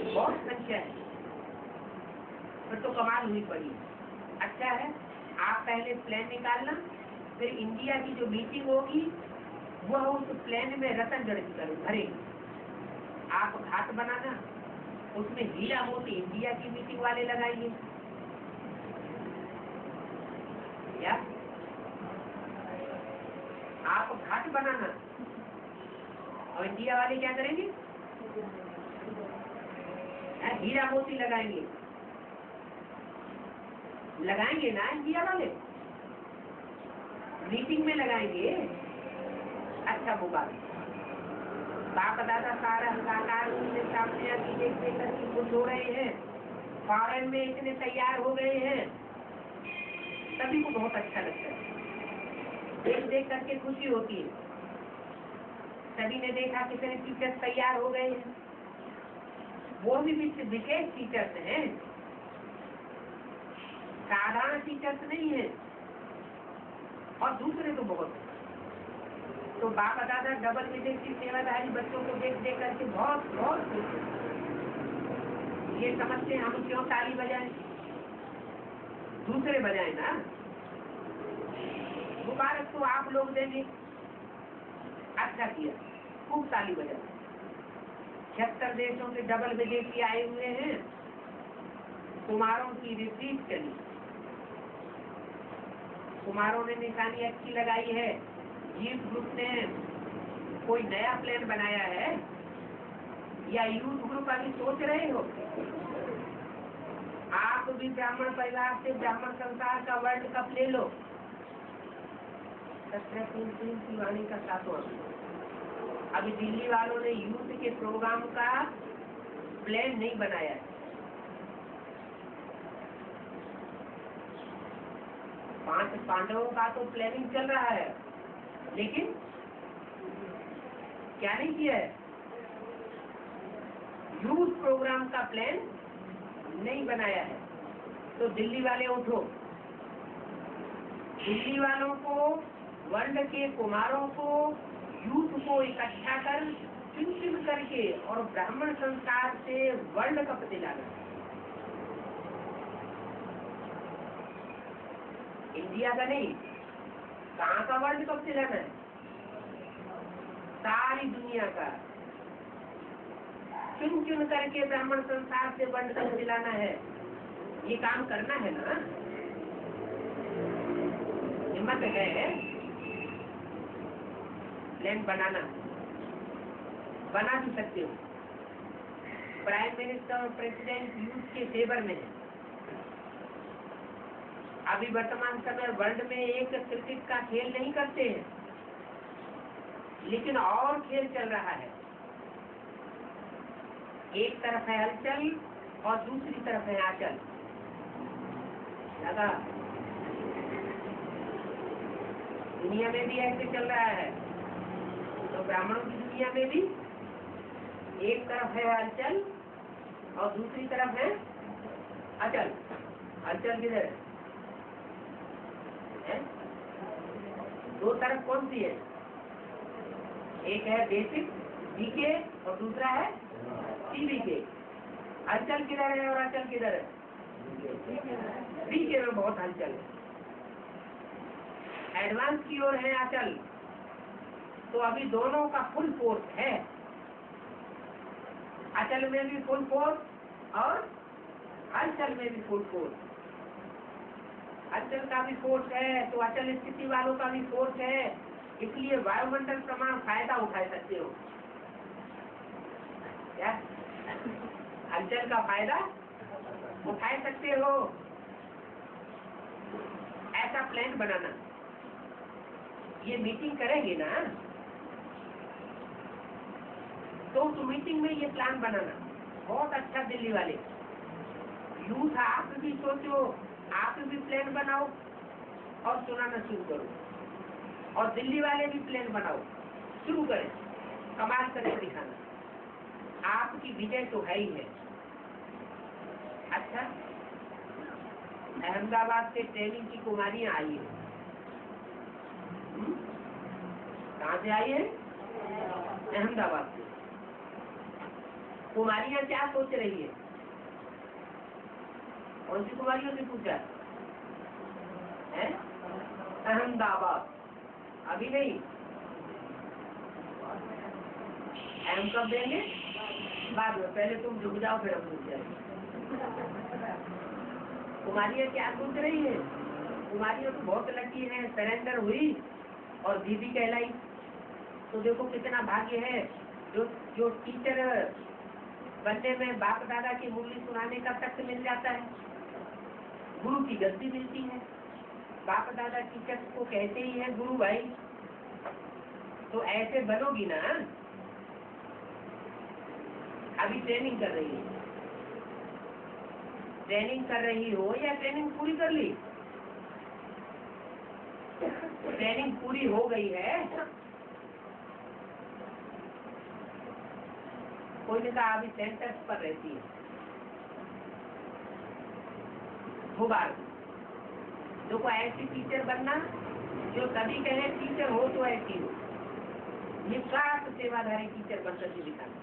बहुत संख्या है। फिर तो कमाल हुई पड़ी। अच्छा है, आप पहले प्लान निकालना, फिर इंडिया की जो मीटिंग होगी वह उस प्लान में रतन जड़ भरेगी। आप घाट बनाना, उसमें हीरा मोती इंडिया की मीटिंग वाले लगाएंगे। क्या आप घाट बनाना और इंडिया वाले क्या करेंगे? हीरा मोती लगाएंगे ना इंडिया वाले, मीटिंग में लगाएंगे। अच्छा वो बात, बाप दादा सारा हंगाकार उनके सामने अभी देख करके खुश हो रहे हैं, फॉरेन में इतने तैयार हो गए हैं, सभी को बहुत अच्छा लगता है, देख करके खुशी होती है। सभी ने देखा कितने टीचर्स तैयार हो गए हैं, वो भी विशेष टीचर्स हैं, साधारण टीचर्स नहीं है, और दूसरे तो बहुत। तो बाप दादा डबल विदेशी सेवाधारी बच्चों को देख देख करके बहुत बहुत खुश हैं। ये समझते हैं हम क्यों ताली बजाएं, दूसरे बजाएं ना। मुबारक तो आप लोग देंगे, अच्छा किया, खूब ताली बजाएं। 76 देशों के डबल विदेशी आए हुए हैं, कुमारों की रिट्रीट चली, कुमारों ने निशानी अच्छी लगाई है। यूथ ग्रुप ने कोई नया प्लान बनाया है या यूथ ग्रुप अभी सोच रहे हो? आप भी ब्राह्मण परिवार से ब्राह्मण संसार का वर्ल्ड कप ले लो। 17 की वाणी का 7वां। अभी दिल्ली वालों ने यूथ के प्रोग्राम का प्लान नहीं बनाया है। 5 पांडवों का तो प्लानिंग चल रहा है, लेकिन क्या नहीं किया है, यूथ प्रोग्राम का प्लान नहीं बनाया है। तो दिल्ली वाले उठो, दिल्ली वालों को, वर्ल्ड के कुमारों को, यूथ को इकट्ठा कर चुन चुन करके और ब्राह्मण संस्कार से वर्ल्ड कप दिलाना। इंडिया का नहीं, कहाँ का वर्ल्ड कप दिलाना है? सारी दुनिया का चुन चुन करके ब्राह्मण संस्कार से वर्ल्ड कप दिलाना है। ये काम करना है ना, हिम्मत है प्लान बनाना, बना भी सकते हो। प्राइम मिनिस्टर और प्रेसिडेंट यूथ के फेवर में है। अभी वर्तमान समय वर्ल्ड में एक क्रिकेट का खेल नहीं करते हैं, लेकिन और खेल चल रहा है। एक तरफ है हलचल और दूसरी तरफ है आंचल। दादा, दुनिया में भी ऐसे चल रहा है, तो ब्राह्मणों की दुनिया में भी एक तरफ है हलचल और दूसरी तरफ है अचल। हलचल किधर है? दो तरफ कौन सी है? एक है बेसिक बीके और दूसरा है सीबीके। हलचल किधर है और अचल किधर है? बीके में बहुत हलचल है, एडवांस की ओर है अचल। तो अभी दोनों का फुल फोर्स है, अचल में भी फुल फोर्स और हलचल में भी फुल फोर्स। हलचल का भी फोर्स है तो अचल स्थिति वालों का भी फोर्स है, इसलिए वायुमंडल प्रमाण फायदा उठा सकते हो। क्या हलचल का फायदा उठा सकते हो? ऐसा प्लान बनाना। ये मीटिंग करेंगे ना, तो उस मीटिंग में ये प्लान बनाना बहुत अच्छा। दिल्ली वाले यूथ, आप भी सोचो, आप भी प्लान बनाओ और सुनाना शुरू करो, और दिल्ली वाले भी प्लान बनाओ, शुरू करें, कमाल करके दिखाना। आपकी विजय तो है ही है। अच्छा, अहमदाबाद से ट्रेनिंग की कुमारियां आई है। कहाँ से आई है? अहमदाबाद से। कुमारियां क्या सोच रही है? कौन सी कुमारियों से पूछा है? अहमदाबाद, अभी नहीं, हम कब देंगे? बाद में, पहले तुम झुक जाओ फिर हम पूछ जाएंगे। कुमारियां क्या सोच रही है? कुमारियां तो बहुत लकी है, सरेंडर हुई और दीदी कहलाई। तो देखो कितना भाग्य है, जो टीचर बनने में बाप दादा की मुरली सुनाने का तख्त मिल जाता है, गुरु की गद्दी मिलती है। बाप दादा टीचर को कहते ही है गुरु भाई। तो ऐसे बनोगी ना। अभी ट्रेनिंग कर रही है, ट्रेनिंग कर रही हो या ट्रेनिंग पूरी कर ली? ट्रेनिंग पूरी हो गई है। कोई ने कहा अभी सेंटर्स पर रहती है, भोपाल। तो कोई ऐसी टीचर बनना जो सभी कहे टीचर हो तो ऐसी हो, निस्वार्थ सेवाधारी टीचर बन करके दिखाना।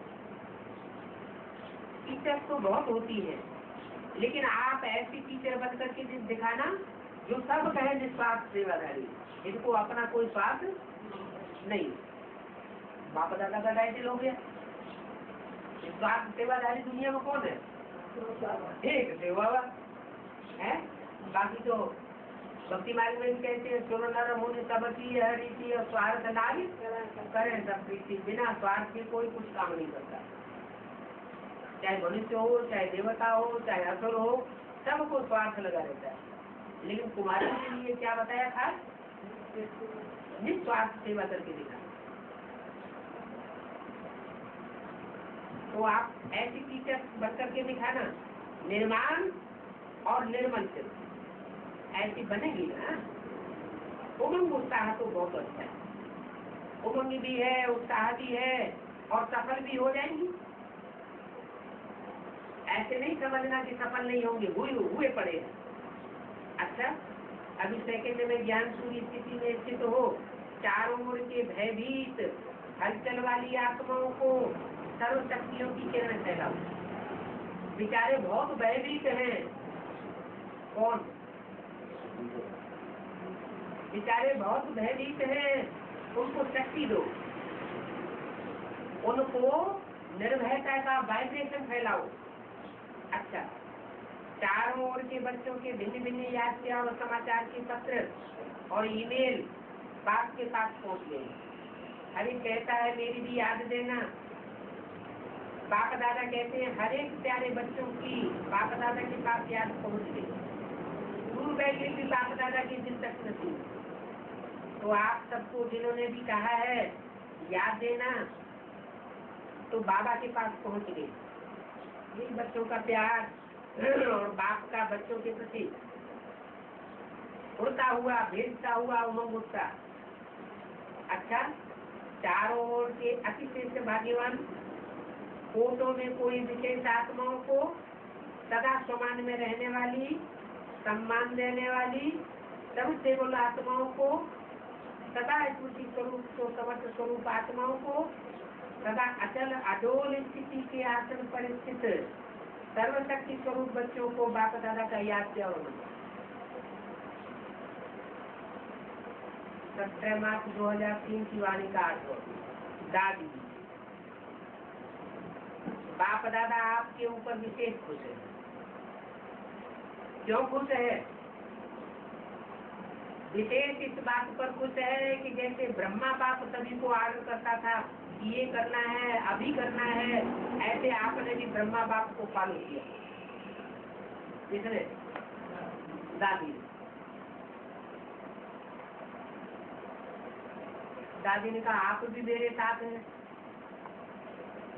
टीचर तो बहुत होती है, लेकिन आप ऐसी टीचर बन करके दिखाना जो सब कहे निस्वार्थ सेवाधारी, इनको अपना कोई स्वार्थ नहीं। बाप दादा का टाइटल हो गया। निस्वार्थ सेवाधारी दुनिया में कौन है? एक सेवा है। बाकी तो भक्ति मार्ग में कहते हैं सुनो नर मुनि सब की हरि स्वार्थ नारी करें सब प्रीति। बिना स्वार्थ के कोई कुछ काम नहीं करता, चाहे मनुष्य हो, चाहे देवता हो, चाहे असुर हो, सबको स्वार्थ लगा रहता है। लेकिन कुमारी के लिए क्या बताया था? निस्वार्थ सेवा करके दिखा। तो आप ऐसी टीचर बन करके दिखाना, निर्माण और निर्मल चित्त, ऐसी बनेगी ना। उमंग उत्साह तो बहुत अच्छा है, उमंग भी है, उत्साह भी है और सफल भी हो जाएंगी। ऐसे नहीं समझना कि सफल नहीं होंगे, हुए पड़े हैं। अच्छा, अभी सेकंड में ज्ञान शून्य स्थिति में स्थित हो, चारों ओर के भयभीत हलचल वाली आत्माओं को सर्व शक्तियों की किरण फैलाओ। बेचारे बहुत भयभीत हैं। कौन? बेचारे बहुत भयभीत हैं, उनको शक्ति दो, उनको निर्भयता का वाइब्रेशन फैलाओ। अच्छा, चारों ओर के बच्चों के भिन्न भिन्न याद और समाचार के पत्र और ईमेल बाप के पास पहुंच गए। अरे कहता है मेरी भी याद देना। बाप दादा कहते हैं हर एक प्यारे बच्चों की बाप दादा के पास याद पहुंच गई। दूर बैठे भी बाप दादा के दिल तक नहीं। तो आप सबको जिन्होंने भी कहा है याद देना, तो बाबा के पास पहुंच गए। यही बच्चों का प्यार और बाप का बच्चों के प्रति उड़ता हुआ भेजता हुआ उमंग उठता। अच्छा, चारों ओर के अतिश्रेष्ठ भाग्यवान कोटों में कोई विशेष आत्माओं को सदा समान में रहने वाली, सम्मान देने वाली, सबसे बोल आत्माओं को, सदा स्मृति स्वरूप को समर्थ स्वरूप आत्माओं को, सदा अचल अडोल स्थिति के आसन पर स्थित सर्वशक्ति स्वरूप बच्चों को बाप दादा का याद किया। 17 मार्च 2003 की वाणी का अर्थ। दादी, बाप दादा आपके ऊपर विशेष खुश है। क्यों खुश है? विशेष इस बात पर खुश है कि जैसे ब्रह्मा बाप सभी को आर्डर करता था कि ये करना है, अभी करना है, ऐसे आपने भी ब्रह्मा बाप को फॉलो किया। किसने? दादी। दादी ने कहा आप भी मेरे साथ हैं।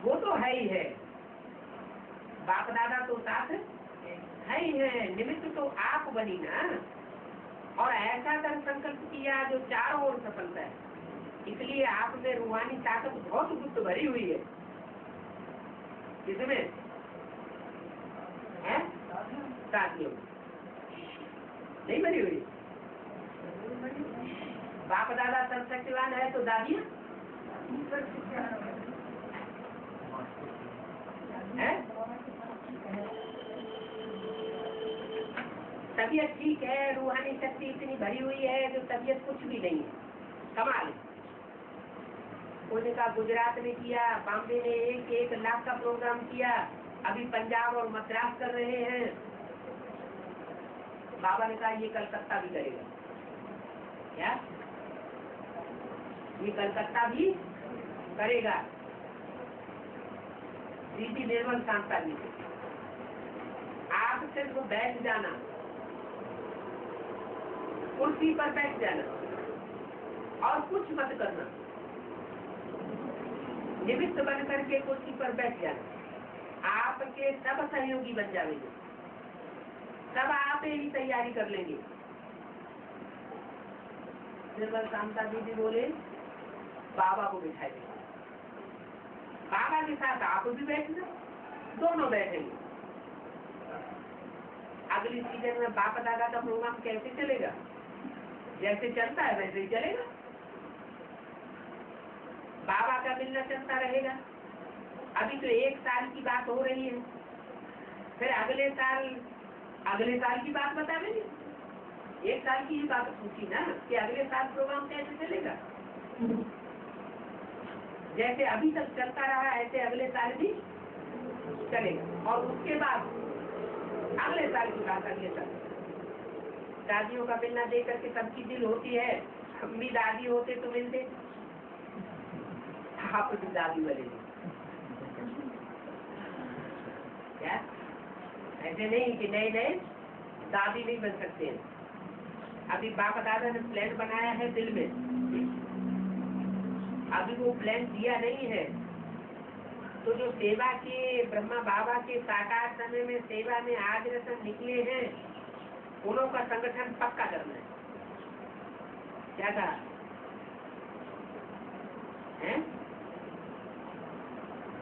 वो तो है ही है, बाप दादा तो साथ है ही है, निमित्त तो आप बनी ना। और ऐसा कर संकल्प किया जो चारों ओर सफलता है। इसलिए आप में रूहानी ताकत बहुत गुप्त भरी हुई है। किसमें है? साथियों नहीं भरी हुई। बाप दादा सर्वशक्तिवान है तो दादी है। तबीयत ठीक है, रूहानी शक्ति इतनी भरी हुई है जो तबीयत कुछ भी नहीं है। कमाल। उन्होंने कहा गुजरात में किया, बॉम्बे ने 1 लाख का प्रोग्राम किया, अभी पंजाब और मद्रास कर रहे हैं। बाबा ने कहा ये कलकत्ता भी करेगा। क्या? ये कलकत्ता भी करेगा। दीदी निर्मल शांता जी, आप सिर्फ बैठ जाना, कुर्सी पर बैठ जाना और कुछ मत करना। निमित्त बन करके कुर्सी पर बैठ जाना। आपके सब सहयोगी बन जाएंगे, सब आप ही तैयारी कर लेंगे। निर्मल शांता दीदी बोले बाबा को बिठाएंगे, बाबा के साथ आप भी बैठना, दोनों बैठेंगे। अगली सीजन में बाप दादा का प्रोग्राम कैसे चलेगा? जैसे चलता है वैसे ही चलेगा। बाबा का मिलना चलता रहेगा। अभी तो 1 साल की बात हो रही है, फिर अगले साल की बात बता देंगे। 1 साल की ही बात पूछी ना कि अगले साल प्रोग्राम कैसे चलेगा। जैसे अभी तक चलता रहा ऐसे अगले साल भी चलेगा। और उसके बाद अगले साल की बात अगले साल। दादियों का मिलना देख करके सबकी दिल होती है, हम भी दादी होते तो मिलते। आप भी दादी बने क्या? ऐसे नहीं कि नए दादी नहीं बन सकते हैं। अभी बाप दादा ने प्लान बनाया है दिल में, अभी वो प्लान दिया नहीं है। तो जो सेवा के ब्रह्मा बाबा के साकार समय में सेवा में आज रतन निकले हैं, उन्हों का संगठन पक्का करना है। क्या कहा है?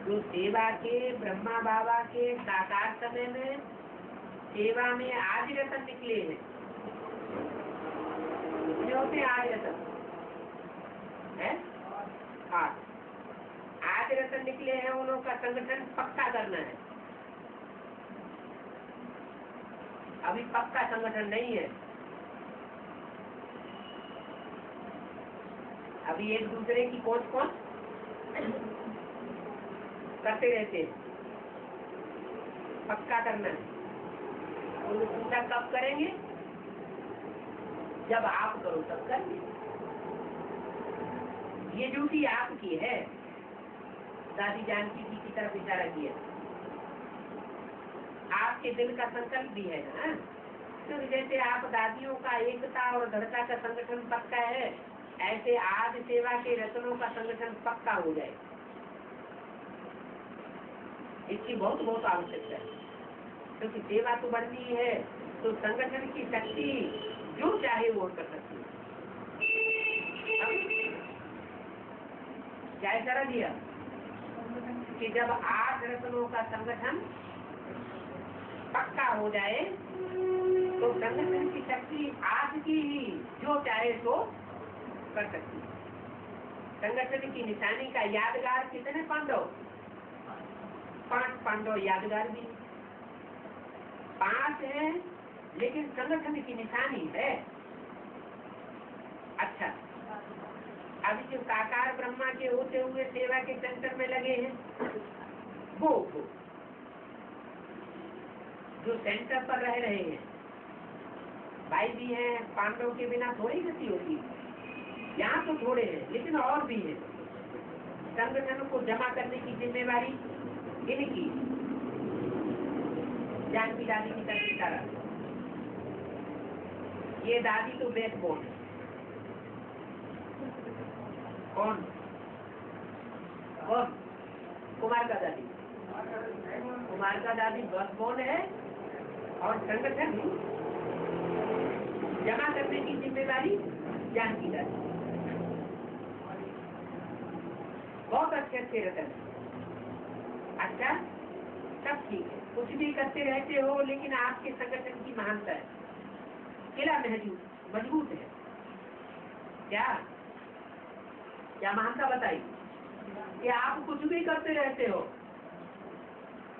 जो सेवा के ब्रह्मा बाबा के साकार समय में सेवा में आदि रतन निकले हैं, कितने होते हैं आदि रतन है? 8 आदि रतन निकले हैं, उन्हों का संगठन पक्का करना है। अभी पक्का संगठन नहीं है, अभी एक दूसरे की कौन करते रहते हैं, पक्का करना है। उन्हें पूछा कब करेंगे? जब आप करो तब करेंगे। ये ड्यूटी आपकी है, दादी जानकी जी की तरफ इशारा किया। आपके दिल का संकल्प भी है ना, तो जैसे आप दादियों का एकता और दृढ़ता का संगठन पक्का है, ऐसे आदि सेवा के रत्नों का संगठन पक्का हो जाए। इसकी बहुत बहुत आवश्यकता है, क्योंकि सेवा तो बढ़नी है, तो संगठन की शक्ति जो चाहे वो कर सकती है। क्या इशारा दिया कि जब 8 रत्नों का संगठन पक्का हो जाए तो संगठन की शक्ति आज की ही जो चाहे तो कर सकती है। संगठन की निशानी का यादगार कितने पांडव? 5 पांडव यादगार भी 5 है, लेकिन संगठन की निशानी है। अच्छा, अभी जो साकार ब्रह्मा के होते हुए सेवा के सेंटर में लगे हैं, वो जो सेंटर पर रह रहे हैं, भाई भी हैं, पांडव के बिना थोड़ी गति होती। यहाँ तो थोड़े हैं, लेकिन और भी है। संगठन को जमा करने की जिम्मेवारी इनकी। जानकी दादी की तरफ इशारा। ये दादी तो बैकबोन है। कौन? कुमार का दादी। कुमार का दादी बैकबोन है, और संगठन जमा करने की जिम्मेदारी जानकी दादी। बहुत अच्छे रतन। अच्छा, सब ठीक है, कुछ भी करते रहते हो, लेकिन आपके संगठन की महानता है, किला मजबूत है। क्या क्या महानता बताई कि आप कुछ भी करते रहते हो,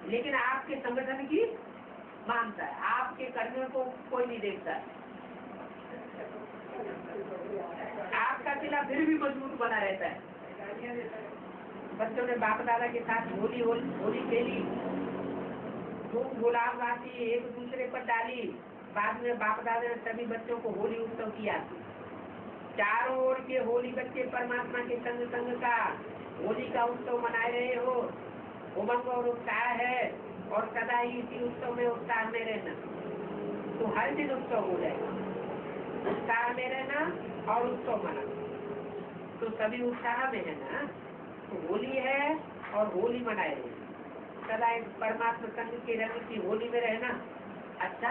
लेकिन आपके संगठन की महानता है। आपके करने को कोई नहीं देखता है, आपका किला फिर भी मजबूत बना रहता है। बच्चों ने बाप दादा के साथ होली खेली, खूब गुलाब बाती एक दूसरे पर डाली। बाद में बाप दादा ने सभी बच्चों को होली उत्सव किया। चारों ओर के होली बच्चे परमात्मा के संग का होली का उत्सव मना रहे हो। उमंग और उत्साह है, और सदा ही इसी उत्सव में उत्साह में रहना, तो हर दिन उत्सव हो जाएगा। उत्साह में रहना और उत्सव मनाना, तो सभी उत्साह में है ना। तो होली है और होली मनाए रहे, सदा परमात्मा संग के रंग की होली में रहना। अच्छा,